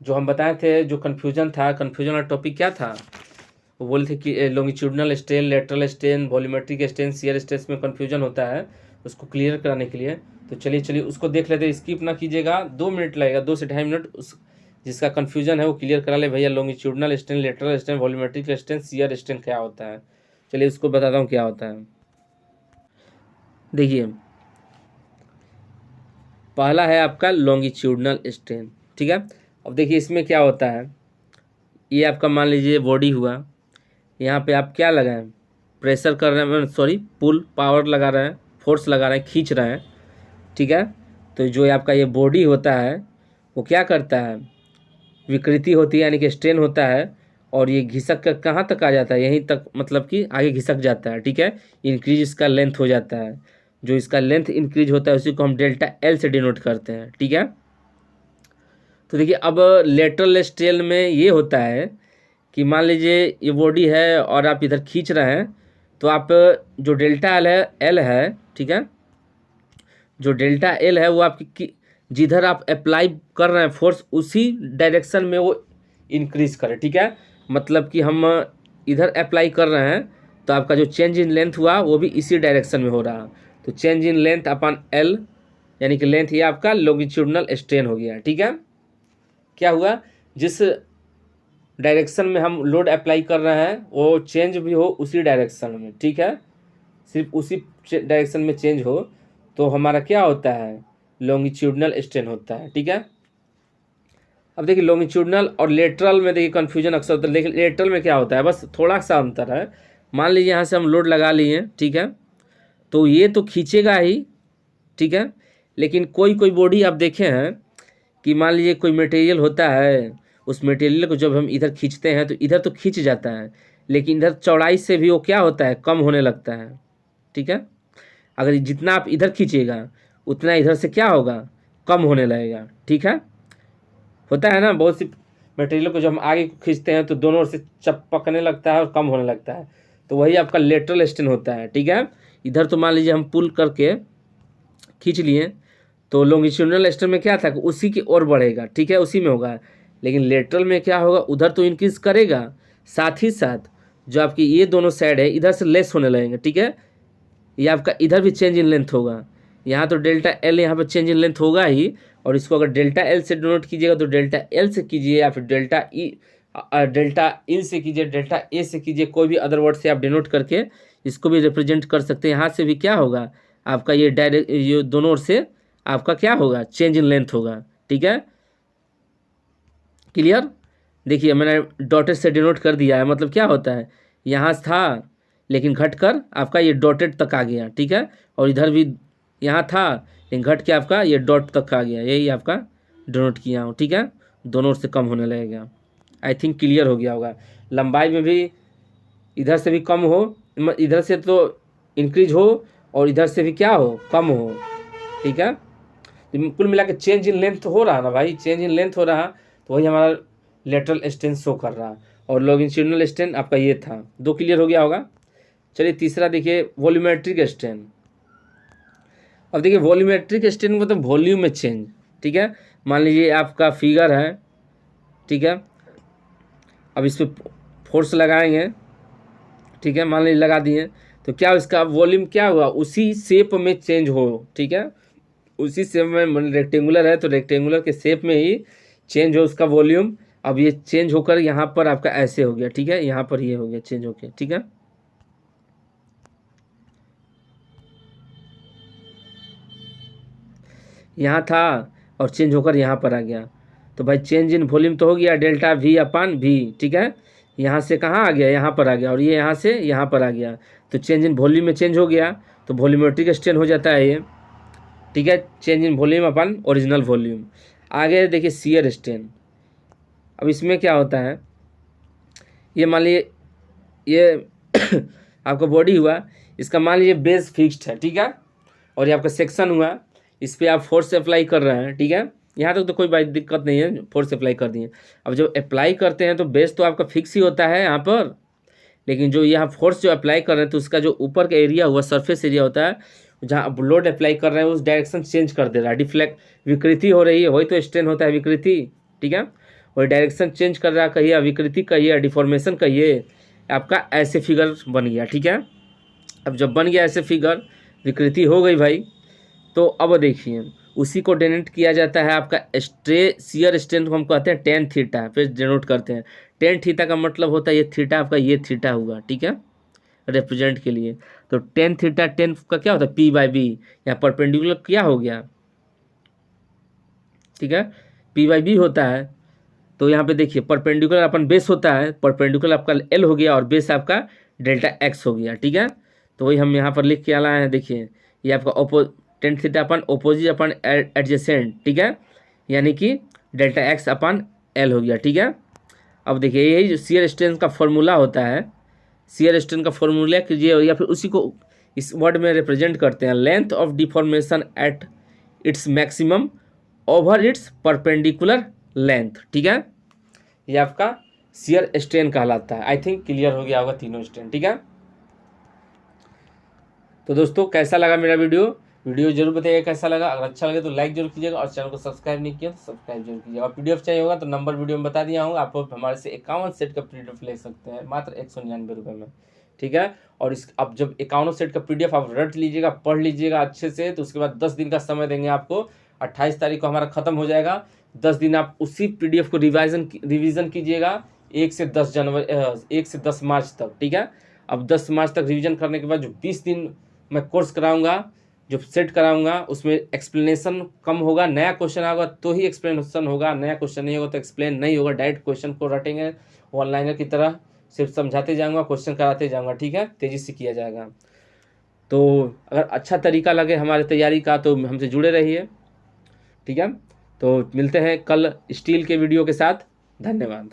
जो हम बताए थे, जो कन्फ्यूजन था, कन्फ्यूजन वाला टॉपिक क्या था, वो बोले थे कि longitudinal strain, lateral strain, volumetric strain, shear stress में कन्फ्यूजन होता है, उसको क्लियर कराने के लिए। तो चलिए उसको देख लेते हैं, स्किप ना कीजिएगा, 2 मिनट लगेगा, 2 से 2.5 मिनट, उस जिसका कन्फ्यूजन है वो क्लियर करा ले भैया। Longitudinal strain, lateral strain, volumetric strain, shear strain क्या होता है। चलिए उसको बताता हूँ क्या होता है। देखिए पहला है आपका लॉन्गिट्यूडनल स्ट्रेन। ठीक है, अब देखिए इसमें क्या होता है, ये आपका मान लीजिए बॉडी हुआ, यहाँ पे आप क्या लगाएं, प्रेशर कर रहे हैं, सॉरी पुल पावर लगा रहे हैं, फोर्स लगा रहे हैं, खींच रहे हैं। ठीक है, तो जो आपका ये बॉडी होता है वो क्या करता है, विकृति होती है यानी कि स्ट्रेन होता है, और ये घिसक कर कहाँ तक आ जाता है, यहीं तक, मतलब कि आगे घिसक जाता है। ठीक है, इंक्रीज इसका लेंथ हो जाता है, जो इसका लेंथ इंक्रीज होता है उसी को हम डेल्टा एल से डिनोट करते हैं। ठीक है, तो देखिए अब लेटरल स्ट्रेन में ये होता है कि मान लीजिए ये बॉडी है और आप इधर खींच रहे हैं, तो आप जो डेल्टा एल है, ठीक है, जो डेल्टा एल है वो आपकी जिधर आप अप्लाई कर रहे हैं फोर्स, उसी डायरेक्शन में वो इंक्रीज करे। ठीक है, मतलब कि हम इधर अप्लाई कर रहे हैं तो आपका जो चेंज इन लेंथ हुआ वो भी इसी डायरेक्शन में हो रहा, तो change in length upon L यानी कि लेंथ ये आपका लॉन्गिट्यूडनल स्ट्रेन हो गया। ठीक है, क्या हुआ, जिस डायरेक्शन में हम लोड अप्लाई कर रहे हैं वो चेंज भी हो उसी डायरेक्शन में। ठीक है, सिर्फ उसी डायरेक्शन में चेंज हो तो हमारा क्या होता है, लॉन्गिट्यूडनल स्ट्रेन होता है। ठीक है, अब देखिए लॉन्गिट्यूडनल और लेटरल में देखिए कन्फ्यूजन अक्सर होता है, लेकिन लेटरल में क्या होता है, बस थोड़ा सा अंतर है। मान लीजिए यहाँ से हम लोड लगा लिए, ठीक है, तो ये तो खींचेगा ही, ठीक है, लेकिन कोई कोई बॉडी आप देखे हैं कि मान लीजिए कोई मटेरियल होता है, उस मटेरियल को जब हम इधर खींचते हैं तो इधर तो खींच जाता है, लेकिन इधर चौड़ाई से भी वो क्या होता है, कम होने लगता है। ठीक है, अगर जितना आप इधर खींचिएगा उतना इधर से क्या होगा, कम होने लगेगा। ठीक है, होता है ना, बहुत सी मटेरियल को जब हम आगे खींचते हैं तो दोनों ओर से चपकने लगता है और कम होने लगता है, तो वही आपका लेटरल स्ट्रेन होता है। ठीक है, इधर तो मान लीजिए हम पुल करके खींच लिए, तो लॉन्गिट्यूडनल स्ट्रेन में क्या था कि उसी की ओर बढ़ेगा। ठीक है, उसी में होगा, लेकिन लेटरल में क्या होगा, उधर तो इंक्रीज करेगा, साथ ही साथ जो आपकी ये दोनों साइड है इधर से लेस होने लगेंगे। ठीक है, ये आपका इधर भी चेंज इन लेंथ होगा, यहाँ तो डेल्टा एल यहाँ पर चेंज इन लेंथ होगा ही, और इसको अगर डेल्टा एल से डिनोट कीजिएगा तो डेल्टा एल से कीजिए, या फिर डेल्टा इन से कीजिए, डेल्टा ए से कीजिए, कोई भी अदर वर्ड से आप डिनोट करके इसको भी रिप्रेजेंट कर सकते हैं। यहाँ से भी क्या होगा आपका, ये डायरेक्ट ये दोनों ओर से आपका क्या होगा, चेंज इन लेंथ होगा। ठीक है, क्लियर। देखिए मैंने डॉटेड से डिनोट कर दिया है, मतलब क्या होता है, यहाँ था लेकिन घटकर आपका ये डॉटेड तक आ गया। ठीक है, और इधर भी यहाँ था लेकिन घट के आपका ये डॉट तक आ गया, यही आपका डिनोट किया हूँ। ठीक है, दोनों ओर से कम होने लगेगा। आई थिंक क्लियर हो गया होगा। लंबाई में भी इधर से भी कम हो, इधर से तो इंक्रीज हो और इधर से भी क्या हो, कम हो। ठीक है, तो कुल मिला के चेंज इन लेंथ हो रहा ना भाई, चेंज इन लेंथ हो रहा, तो वही हमारा लेटरल स्ट्रेन शो कर रहा, और लॉन्गिट्यूडनल स्ट्रेन आपका ये था। 2 क्लियर हो गया होगा। चलिए तीसरा देखिए, वॉल्यूमेट्रिक स्ट्रेन। अब देखिए वॉल्यूमेट्रिक स्ट्रेन मतलब वॉल्यूम में चेंज। ठीक है, मान लीजिए आपका फिगर है, ठीक है, अब इस पर फोर्स लगाएंगे, ठीक है, मान लीजिए लगा दिए, तो क्या इसका वॉल्यूम क्या हुआ, उसी शेप में चेंज हो, ठीक है, उसी शेप में, रेक्टेंगुलर है तो रेक्टेंगुलर के शेप में ही चेंज हो उसका वॉल्यूम। अब ये चेंज होकर यहाँ पर आपका ऐसे हो गया, ठीक है, यहाँ पर ये हो गया चेंज होके, ठीक है। यहाँ था और चेंज होकर यहाँ पर आ गया, तो भाई चेंज इन वॉल्यूम तो हो गया डेल्टा वी अपान वी, ठीक है। यहाँ से कहाँ आ गया, यहाँ पर आ गया, और ये यहाँ से यहाँ पर आ गया, तो चेंज इन वॉल्यूम में चेंज हो गया, तो वॉल्यूमेट्रिक स्ट्रेन हो जाता है ये, ठीक है, change in volume upon original volume. आगे देखिए शियर स्ट्रेन। अब इसमें क्या होता है, ये मान लीजिए ये आपका बॉडी हुआ, इसका मान लीजिए बेस फिक्स्ड है, ठीक है, और ये आपका सेक्शन हुआ, इस पर आप फोर्स अप्लाई कर रहे हैं, ठीक है, यहाँ तक तो कोई बात दिक्कत नहीं है, फोर्स अप्लाई कर दिए। अब जब अप्लाई करते हैं तो बेस तो आपका फिक्स ही होता है यहाँ पर, लेकिन जो यहाँ फोर्स जो अप्लाई कर रहे हैं तो उसका जो ऊपर का एरिया हुआ, सरफेस एरिया होता है, जहाँ आप लोड अप्लाई कर रहे हैं उस डायरेक्शन चेंज कर दे रहा है, डिफ्लेक्ट, विकृति हो रही है, वही तो स्ट्रेन होता है, विकृति, ठीक है, वही डायरेक्शन चेंज कर रहा है, कहिए विकृति कहिए, डिफॉर्मेशन कहिए, आपका ऐसे फिगर बन गया, ठीक है। अब जब बन गया ऐसे फिगर, विकृति हो गई भाई, तो अब देखिए उसी को डेनोट किया जाता है आपका शियर स्ट्रेन को हम कहते हैं टेन थीटा, फिर डेनोट करते हैं। टेन थीटा का मतलब होता है ये थीटा आपका, ये थीटा हुआ, ठीक है, रिप्रेजेंट के लिए। तो टेन थीटा, टेन का क्या होता है पी बाई बी, यहाँ परपेंडिकुलर क्या हो गया, ठीक है, पी बाई बी होता है। तो यहाँ पे देखिए परपेंडिकुलर अपन बेस होता है, परपेंडिकुलर आपका एल हो गया और बेस आपका डेल्टा एक्स हो गया, ठीक है। तो वही हम यहाँ पर लिख के लाए हैं, देखिए ये आपका टेन थीटा अपन ओपोजिट अपन एडजेसेंट, ठीक है, यानी कि डेल्टा एक्स अपन एल हो गया, ठीक है। अब देखिए यही जो शियर स्ट्रेन का फॉर्मूला होता है, शियर स्ट्रेन का फॉर्मूला कीजिए, या फिर उसी को इस वर्ड में रिप्रेजेंट करते हैं, length of deformation at its maximum over it's perpendicular length, ठीक है, ये आपका शियर स्ट्रेन कहलाता है। आई थिंक क्लियर हो गया होगा तीनों स्ट्रेन, ठीक है। तो दोस्तों कैसा लगा मेरा वीडियो जरूर बताइएगा कैसा लगा, अगर अच्छा लगे तो लाइक जरूर कीजिएगा, और चैनल को सब्सक्राइब नहीं किया तो सब्सक्राइब जरूर कीजिएगा। और पीडीएफ चाहिए होगा तो नंबर वीडियो में बता दिया हूँ, आप हमारे से 51 सेट का पीडीएफ ले सकते हैं मात्र 199 रुपये में, ठीक है। और इस अब जब 51 सेट का पीडीएफ आप रट लीजिएगा, पढ़ लीजिएगा अच्छे से, तो उसके बाद 10 दिन का समय देंगे आपको, 28 तारीख को हमारा खत्म हो जाएगा। 10 दिन आप उसी पीडीएफ को रिवीजन कीजिएगा 1 से 10 मार्च तक, ठीक है। अब 10 मार्च तक रिवीजन करने के बाद जो 20 दिन मैं कोर्स कराऊंगा, जो सेट कराऊंगा, उसमें एक्सप्लेनेशन कम होगा, नया क्वेश्चन आएगा तो ही एक्सप्लेनेशन होगा, नया क्वेश्चन नहीं होगा तो एक्सप्लेन नहीं होगा, डायरेक्ट क्वेश्चन को रटेंगे ऑनलाइनर की तरह, सिर्फ समझाते जाऊंगा, क्वेश्चन कराते जाऊंगा, ठीक है, तेज़ी से किया जाएगा। तो अगर अच्छा तरीका लगे हमारे तैयारी का तो हमसे जुड़े रहिए, ठीक है। तो मिलते हैं कल स्टील के वीडियो के साथ, धन्यवाद।